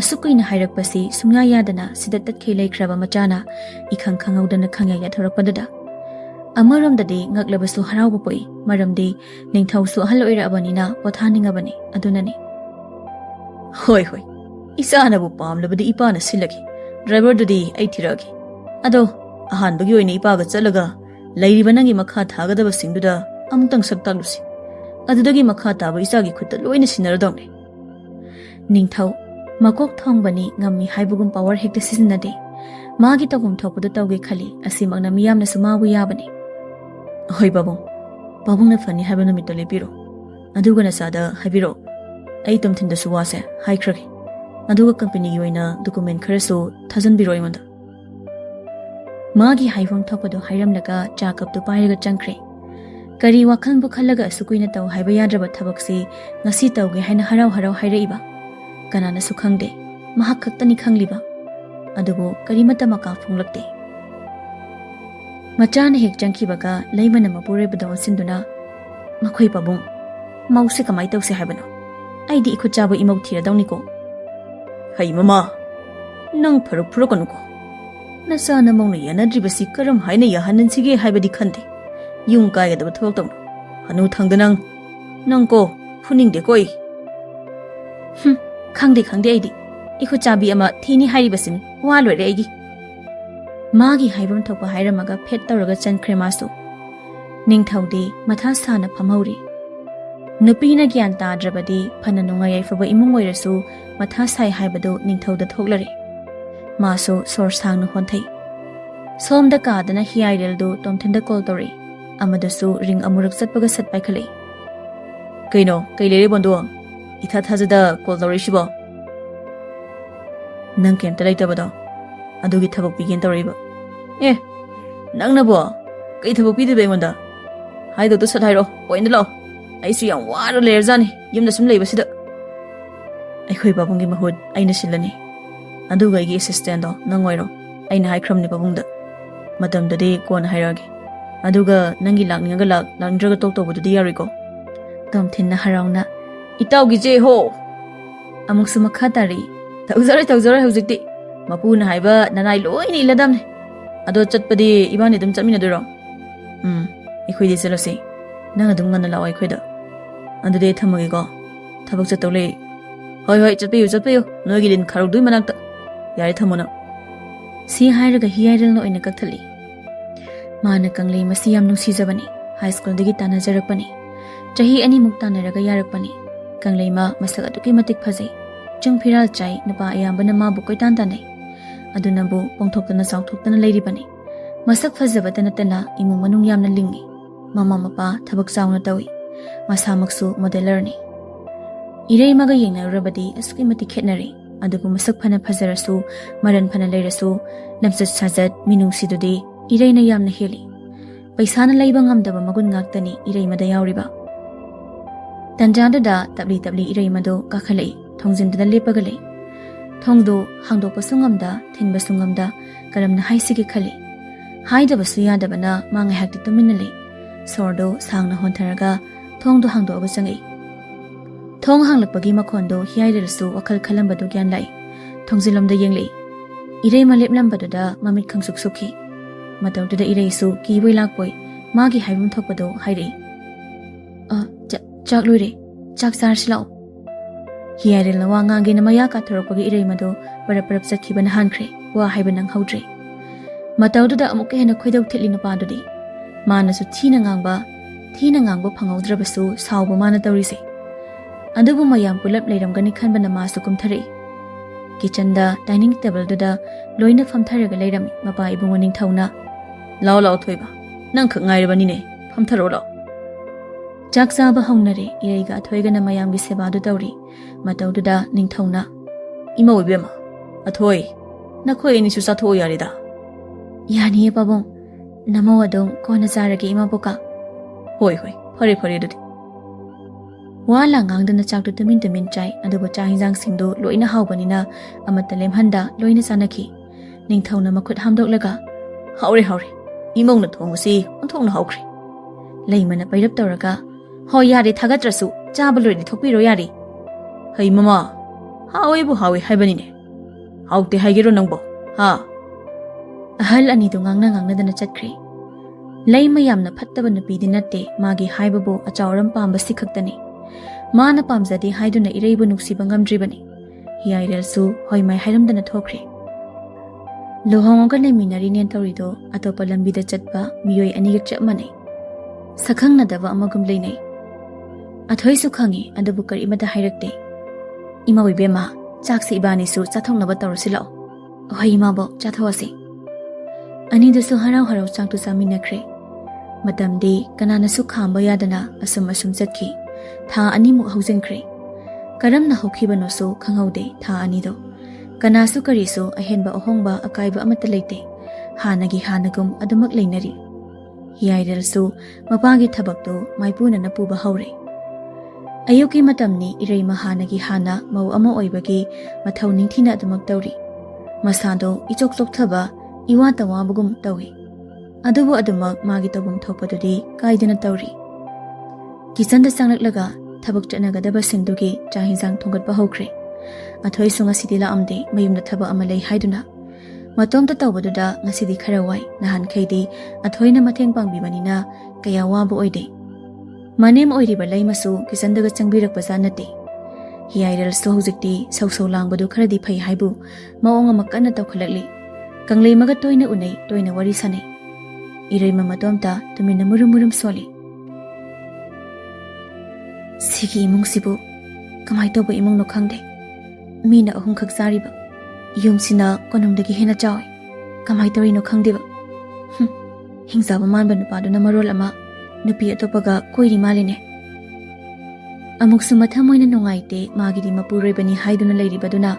ꯑꯁꯨꯛ ꯀꯨꯏꯅ ꯍꯥꯏꯔꯛꯄꯁꯤ ꯁꯨꯡꯌꯥ ꯌꯥꯗꯅ ꯁꯤꯗ ꯇꯠꯈꯤ ꯂꯩꯈ꯭ꯔꯕ ꯃꯆꯥꯅ ꯏꯈꯪ ꯈꯪꯍꯧꯗꯅ ꯈꯪꯌꯥ ꯌꯥꯊꯣꯔꯛꯄꯗꯨꯗ ꯑꯃꯔꯣꯝꯗꯗꯤ ꯉꯛꯂꯕꯁꯨ ꯍꯔꯥꯎꯕ ꯄꯣꯛꯏ ꯃꯔꯝꯗꯤ ꯅꯤꯡꯊꯧꯁꯨ ꯑꯍꯜ ꯑꯣꯏꯔꯛꯑꯕꯅꯤꯅ ꯄꯣꯊꯥꯅꯤꯡꯉꯕꯅꯤ ꯑꯗꯨꯅꯅꯤ ꯍꯣꯏ ꯍꯣꯏ ꯏꯆꯥꯅꯕꯨ ꯄꯥꯝꯂꯕꯗꯤ ꯏꯄꯥꯅ ꯁꯤꯜꯂꯒꯦ ꯗ꯭ꯔꯥꯏꯚꯔꯗꯨꯗꯤ ꯑꯩ ꯊꯤꯔꯛꯑꯒꯦ ꯑꯗꯣ ꯑꯍꯥꯟꯕꯒꯤ ꯑꯣꯏꯅ ꯏꯄꯥꯒ ꯆꯠꯂꯒ ꯂꯩꯔꯤꯕ ꯅꯪꯒꯤ ꯃꯈꯥ ꯊꯥꯒꯗꯕꯁꯤꯡꯗꯨꯗ ꯑꯃꯨꯛꯇꯪ ꯁꯛ ꯇꯥꯛꯂꯨꯁꯤ ꯑꯗꯨꯗꯒꯤ ꯃꯈꯥ ꯇꯥꯕ ꯏꯆꯥꯒꯤ ꯈꯨꯠꯇ ꯂꯣꯏꯅ ꯁꯤꯟꯅꯔꯗꯧꯅꯤ ꯅꯤꯡꯊꯧ ꯃꯀꯣꯛ ꯊꯣꯡꯕꯅꯤ ꯉꯝꯃꯤ ꯍꯥꯏꯕꯒꯨꯝ ꯄꯋꯥꯔ ꯍꯦꯛꯇ ꯁꯤꯖꯤꯟꯅꯗꯦ ꯃꯥꯒꯤ ꯇꯧꯐꯝ ꯊꯣꯛꯄꯗꯨ ꯇꯧꯒꯦ ꯈꯜꯂꯤ ꯑꯁꯤꯃꯛꯅ ꯃꯤꯌꯥꯝꯅꯁꯨ ꯃꯥꯕꯨ ꯌꯥꯕꯅꯤ ꯍꯣꯏ ꯄꯥꯕꯨꯡ ꯄꯥꯕꯨꯡꯅ ꯐꯅꯤ ꯍꯥꯏꯕ ꯅꯨꯃꯤꯠꯇꯣ ꯂꯦꯞꯄꯤꯔꯣ ꯑꯗꯨꯒ ꯅꯆꯥꯗ ꯍꯥꯏꯕꯤꯔꯛꯑꯣ ꯑꯩ ꯇꯣꯝꯊꯤꯟꯗꯁꯨ ꯋꯥꯁꯦ ꯍꯥꯏꯈ꯭ꯔꯒꯦ ꯑꯗꯨꯒ ꯀꯝꯄꯅꯤꯒꯤ ꯑꯣꯏꯅ ꯗꯣꯀꯨꯃꯦꯟ ꯈꯔꯁꯨ ꯊꯥꯖꯟꯕꯤꯔꯣ ꯑꯩꯉꯣꯟꯗ ꯃꯥꯒꯤ ꯍꯥꯏꯐꯝ ꯊꯣꯛꯄꯗꯣ ꯍꯥꯏꯔꯝꯂꯒ ꯆꯥ ꯀꯞꯇꯨ ꯄꯥꯏꯔꯒ ꯆꯪꯈ꯭ꯔꯦ ꯀꯔꯤ ꯋꯥꯈꯜꯕꯨ ꯈꯜꯂꯒ ꯑꯁꯨꯛ ꯀꯨꯏꯅ ꯇꯧ ꯍꯥꯏꯕ ꯌꯥꯗ꯭ꯔꯕ ꯊꯕꯛꯁꯤ ꯉꯁꯤ ꯇꯧꯒꯦ ꯍꯥꯏꯅ ꯍꯔꯥꯎ ꯍꯔꯥꯎ ꯍꯥꯏꯔꯛꯏꯕ ꯀꯅꯥꯅꯁꯨ ꯈꯪꯗꯦ ꯃꯍꯥꯛ ꯈꯛꯇꯅꯤ ꯈꯪꯂꯤꯕ ꯑꯗꯨꯕꯨ ꯀꯔꯤꯃꯠꯇ ꯃꯀꯥ ꯐꯣꯡꯂꯛꯇꯦ ꯃꯆꯥꯅ ꯍꯦꯛ ꯆꯪꯈꯤꯕꯒ ꯂꯩꯃꯅ ꯃꯄꯨꯔꯣꯏꯕꯗ ꯑꯣꯟꯁꯤꯟꯗꯨꯅ ꯃꯈꯣꯏ ꯄꯥꯕꯨꯡ ꯃꯧꯁꯦ ꯀꯃꯥꯏ ꯇꯧꯁꯦ ꯍꯥꯏꯕꯅꯣ ꯑꯩꯗꯤ ꯏꯈꯨꯠ ꯆꯥꯕ ꯏꯃꯧ ꯊꯤꯔꯗꯧꯅꯤꯀꯣ ꯍꯩ ꯃꯃꯥ ꯅꯪ ꯐꯔꯛ ꯐꯨꯔꯛꯀꯅꯨꯀꯣ ꯅꯆꯥ ꯅꯃꯧꯅ ꯌꯥꯅꯗ꯭ꯔꯤꯕꯁꯤ ꯀꯔꯝ ꯍꯥꯏꯅ ꯌꯥꯍꯟꯅꯟꯁꯤꯒꯦ ꯍꯥꯏꯕꯗꯤ ꯈꯟꯗꯦ ꯌꯨꯝ ꯀꯥꯏꯒꯗꯕ ꯊꯕꯛ ꯇꯧꯅꯨ ꯍꯅꯨ ꯊꯪꯗ ꯅꯪ ꯀꯣ ꯐꯨꯅꯤꯡꯗꯦꯀꯣ ꯑꯩ ꯈꯪꯗꯦ ꯑꯩꯗꯤ ꯏꯈꯨꯠ ꯆꯥꯕꯤ ꯑꯃ ꯊꯤꯅꯤ ꯍꯥꯏꯔꯤꯕꯁꯤꯅꯤ ꯋꯥ ꯂꯣꯏꯔꯦ ꯑꯩꯒꯤ ꯃꯥꯒꯤ ꯍꯥꯏꯐꯝ ꯊꯣꯛꯄ ꯍꯥꯏꯔꯝꯃꯒ ꯐꯦꯠ ꯇꯧꯔꯒ ꯆꯟꯈ꯭ꯔꯦ ꯃꯥꯁꯨ ꯅꯤꯡꯊꯧꯗꯤ ꯃꯊꯥ ꯁꯥꯅ ꯐꯝꯍꯧꯔꯤ ꯅꯨꯄꯤꯅ ꯒ꯭ꯌꯥꯟ ꯇꯥꯗ꯭ꯔꯕꯗꯤ ꯐꯅ ꯅꯨꯡꯉꯥꯏ ꯌꯥꯏꯐꯕ ꯏꯃꯨꯡ ꯑꯣꯏꯔꯁꯨ ꯃꯊꯥ ꯁꯥꯏ ꯍꯥꯏꯕꯗꯨ ꯅꯤꯡꯊꯧꯗ ꯊꯣꯛꯂꯔꯦ ꯃꯥꯁꯨ ꯁꯣꯔ ꯁꯥꯡꯅ ꯍꯣꯟꯊꯩ ꯁꯣꯝꯗ ꯀꯥꯗꯅ ꯍꯤꯌꯥꯏꯔꯦꯜꯗꯨ ꯇꯣꯝꯊꯤꯟꯗ ꯀꯣꯜ ꯇꯧꯔꯛꯏ ꯑꯃꯗꯁꯨ ꯔꯤꯡ ꯑꯃꯨꯔꯛ ꯆꯠꯄꯒ ꯁꯠ ꯄꯥꯏꯈꯠꯂꯛꯏ ꯀꯩꯅꯣ ꯀꯩ ꯂꯩꯔꯦ ꯕꯣꯟꯗꯣ ꯏꯊꯥ ꯊꯥꯖꯗ ꯀꯣꯜ ꯇꯧꯔꯛꯏꯁꯤꯕꯣ ꯅꯪ ꯀꯩꯝꯇ ꯂꯩꯇꯕꯗꯣ ꯑꯗꯨꯒꯤ ꯊꯕꯛ ꯄꯤꯒꯦꯅ ꯇꯧꯔꯛꯏꯕ ꯅꯪꯅꯕꯣ ꯀꯩ ꯊꯕꯛ ꯄꯤꯗꯣꯏꯕ ꯑꯩꯉꯣꯟꯗ ꯍꯥꯏꯗꯧꯇ ꯁꯠ ꯍꯥꯏꯔꯛꯑꯣ ꯄꯣꯏꯟꯗ ꯂꯥꯛꯑꯣ ꯑꯩꯁꯨ ꯌꯥꯝ ꯋꯥꯔ ꯂꯩꯔꯖꯥꯠꯅꯤ ꯌꯨꯝꯗ ꯁꯨꯝ ꯂꯩꯕꯁꯤꯗ ꯑꯩꯈꯣꯏ ꯄꯥꯕꯨꯡꯒꯤ ꯃꯍꯨꯠ ꯑꯩꯅ ꯁꯤꯜꯂꯅꯤ ꯑꯗꯨꯒ ꯑꯩꯒꯤ ꯑꯦꯁꯤꯁꯇꯦꯟꯗꯣ ꯅꯪ ꯑꯣꯏꯔꯣ ꯑꯩꯅ ꯍꯥꯏꯈ꯭ꯔꯕꯅꯤ ꯄꯥꯕꯨꯡꯗ ꯃꯇꯝꯗꯨꯗꯤ ꯀꯣꯟꯅ ꯍꯥꯏꯔꯛꯑꯒꯦ ꯑꯗꯨꯒ ꯅꯪꯒꯤ ꯂꯥꯛꯅꯤꯡꯉꯒ ꯂꯥꯛꯅꯤꯡꯗ꯭ꯔꯒ ꯇꯣꯛ ꯇꯧꯕꯗꯨꯗꯤ ꯌꯥꯔꯣꯏꯀꯣ ꯇꯣꯝꯊꯤꯟꯅ ꯍꯔꯥꯎꯅ ꯏꯇꯥꯎꯒꯤꯖꯦ ꯍꯣ ꯑꯃꯨꯛꯁꯨ ꯃꯈꯥ ꯇꯥꯔꯛꯏ ꯇꯧꯖꯔꯣꯏ ꯍꯧꯖꯤꯛꯇꯤ ꯃꯄꯨꯅ ꯍꯥꯏꯕ ꯅꯅꯥꯏ ꯂꯣꯏꯅ ꯏꯜꯂꯗꯝꯅꯤ ꯑꯗꯣ ꯆꯠꯄꯗꯤ ꯏꯕꯥꯅꯤ ꯑꯗꯨꯝ ꯆꯠꯃꯤꯟꯅꯗꯣꯏꯔꯣ ꯑꯩꯈꯣꯏꯗꯤ ꯆꯠꯂꯁꯤ ꯅꯪ ꯑꯗꯨꯝ ꯉꯟꯅ ꯂꯥꯛꯑꯣ ꯑꯩꯈꯣꯏꯗ ꯑꯗꯨꯗꯤ ꯑꯩ ꯊꯝꯃꯒꯦꯀꯣ ꯊꯕꯛ ꯆꯠꯇꯧ ꯂꯩ ꯍꯣꯏ ꯆꯠꯄꯤꯌꯨ ꯅꯣꯏꯒꯤ ꯂꯤꯟ ꯈꯥꯔꯧꯗꯨꯏ ꯃꯅꯥꯛꯇ ꯌꯥꯔꯦ ꯊꯝꯃꯣ ꯅꯪ ꯁꯤ ꯍꯥꯏꯔꯒ ꯍꯤꯌꯥꯏꯔꯦꯜꯅ ꯑꯣꯏꯅ ꯀꯛꯊꯠꯂꯤ ꯃꯥꯅ ꯀꯪꯂꯩ ꯃꯁꯤ ꯌꯥꯝ ꯅꯨꯡꯁꯤꯖꯕꯅꯤ ꯍꯥꯏ ꯁ꯭ꯀꯨꯜꯗꯒꯤ ꯇꯥꯟꯅꯖꯔꯛꯄꯅꯤ ꯆꯍꯤ 2 ꯇꯥꯟꯅꯔꯒ ꯌꯥꯔꯛꯄꯅꯤ ꯀꯪꯂꯩꯃ ꯃꯁꯛ ꯑꯗꯨꯛꯀꯤ ꯃꯇꯤꯛ ꯐꯖꯩ ꯆꯨꯡ ꯐꯤꯔꯥꯜ ꯆꯥꯏ ꯅꯨꯄꯥ ꯑꯌꯥꯝꯕꯅ ꯃꯥꯕꯨ ꯀꯣꯏꯇꯥꯟ ꯇꯥꯟꯅꯩ ꯑꯗꯨꯅꯕꯨ ꯄꯣꯡꯊꯣꯛꯇꯅ ꯆꯥꯎꯊꯣꯛꯇꯅ ꯂꯩꯔꯤꯕꯅꯤ ꯃꯁꯛ ꯐꯖꯕꯇ ꯅꯠꯇꯅ ꯏꯃꯨꯡ ꯃꯅꯨꯡ ꯌꯥꯝꯅ ꯂꯤꯡꯏ ꯃꯃꯥ ꯃꯄꯥ ꯊꯕꯛ ꯆꯥꯎꯅ ꯇꯧꯏ ꯃꯁꯥꯃꯛꯁꯨ ꯃꯣꯗꯦꯂꯔꯅꯤ ꯏꯔꯩꯃꯒ ꯌꯦꯡꯅꯔꯨꯔꯕꯗꯤ ꯑꯁꯨꯛꯀꯤ ꯃꯇꯤꯛ ꯈꯦꯠꯅꯔꯦ ꯑꯗꯨꯕꯨ ꯃꯁꯛ ꯐꯅ ꯐꯖꯔꯁꯨ ꯃꯔꯟ ꯐꯅ ꯂꯩꯔꯁꯨ ꯂꯝꯆꯠ ꯁꯥꯖꯠ ꯃꯤꯅꯨꯡꯁꯤꯗꯨꯗꯤ ꯏꯔꯩꯅ ꯌꯥꯝꯅ ꯍꯦꯜꯂꯤ ꯄꯩꯁꯥꯅ ꯂꯩꯕ ꯉꯝꯗꯕ ꯃꯒꯨꯟ ꯉꯥꯛꯇꯅꯤ ꯏꯔꯩꯃꯗ ꯌꯥꯎꯔꯤꯕ Tanjadada tabli tabli irei madu kakhalei thongjindada lepagalei thongdo hangdokpa sungamda thinba sungamda karamna haisigi khali haidaba suyadabana mangai hakti tuminale sordo sangna hontaraga thongdo hangdoba changai thong hanglakpagi makhondo hiairelsu wakal khalambadu gyan lai thongjilomda yenglei irei maleplambaduda mamit khangsuk sukhi matawduda irei su kiboi lakpoi magi haibum thokpado hairei chak luire chak sarslao hiairel wa ngange na maya ka thorokpagi irei mado parap chakhibana hankre wa haibanang haudre matawduda amuke hena khoidau thili na padudi manasu thina ngangba phangaudrabasu sauba mana tawrise adubu mayam pulap leiramgani khanbana masu kumthari kitchen da dining table duda loina famtharaga leirami mapa ibungo ningthauna lao thoiba nang khak ngairabani ne famtharo lo chak chaba haunare ireiga thoigana mayam gi seba du tawri matawduda ningthauna ima oibema athoi nakhoi ni su satho yarida yani pabong namo adong kona charage ima boka hoi fare dudi wala ngangdana chaktu tumin chai adubu cha hinjang singdo loina haubanina amata lemhanda loina sanaki ningthauna makhut hamdoklaga haure imongna thongsi onthongna haukri leimana pairap tawraga ho yari thagatrasu chabalori thokpiro yari hei mama hawi haibanine haukte haigero nangbo ha ahal ani du ngangna dana chatkri leima yamna phattaba nupi dinatte magi haibabu achauram pamba sikhaktani mana pamjadi haiduna ireibu nuksiba ngamdribani hiairelsu hoimai hairamdana thokre lohonga leiminari nen tawrido atopa lambida chatpa miyoi aniga chapmanai sakhangna daba amagum leinai athoisu khangi adubu kari mata hairakte ima wibema chakse ibani su chathongnaba tawrsilao hoi ma bo chathawasi ani dusu harau chaktu saminakre matamdi kanana su khamba yadana asum chatki tha ani mu haujenkre karamna hokhibano su khanghaude tha ani do kanasu karisu ahenba ahongba akaiba amata leite hanagi hanagum adumak leinari hiairelsu mapagi thabakto maipuna na puba haure ayuki matamni irei mahanagi hana mau ama oibagi mathau ningthina adumak tawri masado ichok thaba iwa tawabugum tawi adubu adumak magi tabum thokpadudi kaidana tawri kitchen da sanglaklaga thabak chanagadaba singdugi chahinjang thongatpa hokre athoi sunga sidila amde mayumda thaba amalei haiduna matomta tawbaduda ngasidi khara wai nahan khaidi athoina matheng pangbibanina kaya waba oide manem oiriba leimasu kitchen daga changbirakpa janate hiairel so hojikti sau langbadu kharadi phai haibu maonga makana tawkhalakli kanglei maga toina unai toina wari sanai ireima matomta tumina murum soli sigi imung sibu kamai toba imung no khangde mina ahum khak sariba yumsina konumdagi hena chawi kamai tori no khangdeba hingsa ba manba nupa na marol ama nupi atopaga koiri maline amuksu mathamoina nungaite magidi mapuroi bani haiduna leiribaduna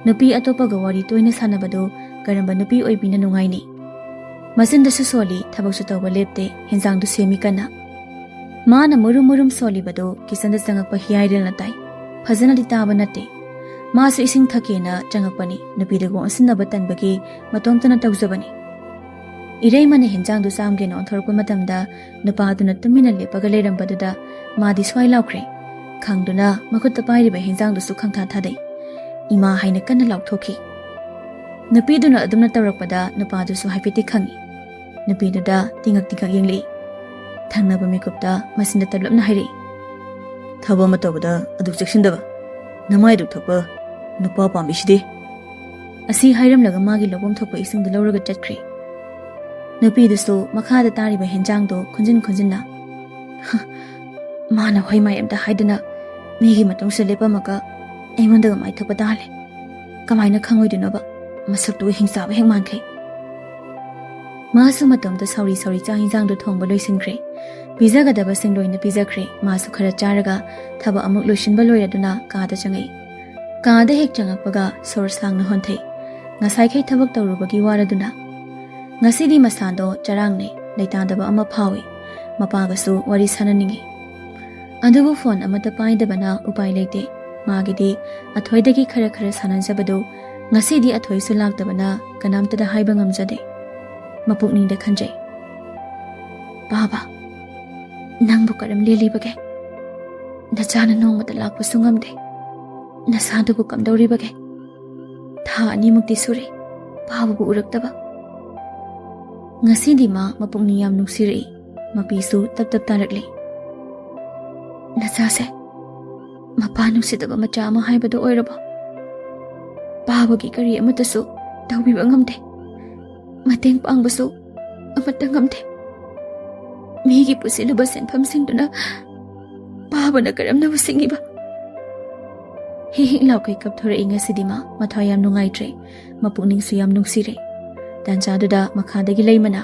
nupi atopaga wari toina sanabado karamba nupi oibina nungaini masinda su soli thabaksu tawba lepte hinjang du semi kana mana murum soli bado kisanda changakpa hiairel na tai phajana di taba nate masu ising thakena changakpani nupi dago asinaba tanbagi matomtana tawjabani irei mane hinjang du samgena onthorpa matamda nupa duna tumina lepaga leirambaduda madi swai laukre khangduna makhutta pairiba hinjang du su khangtha thadai ima haina kana laukthokhi nupi duna adumna tawrakpada nupa du su haipiti khangi nupi duda tingak yenglei thangnaba mikupta masinda tablapna hairi thaba matawada adu cheksindaba namai du thapa nupa pambiside asi hairamlaga magi lobom thokpa isingda lawraga chatkhri nupi dusu makhada tariba henjang do khunjinna mana hoi mai amta haidana migi matong se lepamaga aingondaga mai thokpa dale kamaina khangoidunaba masaktu hingsa ba hengmankhai masu matamda sauri cha hinjang do thongba loisinkhre pijagadaba singloina pijakre masu khara charaga thaba amuk loisinba loiraduna kaada changai kaada hek changakpaga sor sangna honthai ngasai khai thabak tawrubagi waraduna ngasidi masando charangne leitadaba ama phawi mapagasu wari sananingi ꯑꯗꯨꯕꯨ phone ꯑꯃꯠꯇ ꯄꯥꯏꯗꯕꯅ ꯎꯄꯥꯏ ꯂꯩꯇꯦ ꯃꯥꯒꯤꯗꯤ ꯑꯊꯣꯏꯗꯒꯤ ꯈꯔ ꯁꯥꯟꯅꯖꯕꯗꯨ ꯉꯁꯤꯗꯤ ꯑꯊꯣꯏꯁꯨ ꯂꯥꯛꯇꯕꯅ ꯀꯅꯥꯝꯇꯗ ꯍꯥꯏꯕ ꯉꯝꯖꯗꯦ ꯃꯄꯨꯛꯅꯤꯡꯗ ꯈꯟꯖꯩ ꯕꯥꯕꯥ ꯅꯪꯕꯨ ꯀꯔꯝ ꯂꯦꯜꯂꯤꯕꯒꯦ ꯅꯆꯥꯅ ꯅꯣꯡꯃꯇ ꯂꯥꯛꯄꯁꯨ ꯉꯝꯗꯦ ꯅꯁꯥꯗꯨꯕꯨ ꯀꯝꯗꯧꯔꯤꯕꯒꯦ ꯊꯥ ꯑꯅꯤꯃꯨꯛꯇꯤ ꯁꯨꯔꯦ ꯕꯥꯕꯨꯕꯨ ꯎꯔꯛꯇꯕ ꯉꯁꯤꯗꯤ ꯃꯥ ꯃꯄꯨꯛꯅꯤꯡ ꯌꯥꯝ ꯅꯨꯡꯁꯤꯔꯛꯏ ꯃꯄꯤꯁꯨ ꯇꯞ ꯇꯥꯔꯛꯂꯤ ꯅꯆꯥꯁꯦ ꯃꯄꯥ ꯅꯨꯡꯁꯤꯗꯕ ꯃꯆꯥ ꯑꯃ ꯍꯥꯏꯕꯗꯣ ꯑꯣꯏꯔꯕꯣ ꯕꯥꯕꯒꯤ ꯀꯔꯤ ꯑꯃꯠꯇꯁꯨ ꯇꯧꯕꯤꯕ ꯉꯝꯗꯦ ꯃꯇꯦꯡ ꯄꯥꯡꯕꯁꯨ ꯑꯃꯠꯇ ꯉꯝꯗꯦ ꯃꯤꯒꯤ ꯄꯨꯁꯤꯜꯂꯨꯕ ꯁꯦꯟꯐꯝꯁꯤꯡꯗꯨꯅ ꯕꯥꯕꯅ ꯀꯔꯝꯅꯕꯨ ꯁꯤꯡꯉꯤꯕ ꯍꯦꯛ ꯂꯥꯎꯀꯩ ꯀꯞꯊꯣꯔꯛꯏ ꯉꯁꯤꯗꯤ ꯃꯥ ꯃꯊ꯭ꯋꯥꯏ ꯌꯥꯝ ꯅꯨꯡꯉꯥꯏꯇ꯭ꯔꯦ ꯃꯄꯨꯛꯅꯤꯡꯁꯨ ꯌꯥꯝ ꯅꯨꯡꯁꯤꯔꯦ ꯇꯥꯟꯆꯥꯗꯨꯗ ꯃꯈꯥꯗꯒꯤ ꯂꯩꯃꯅ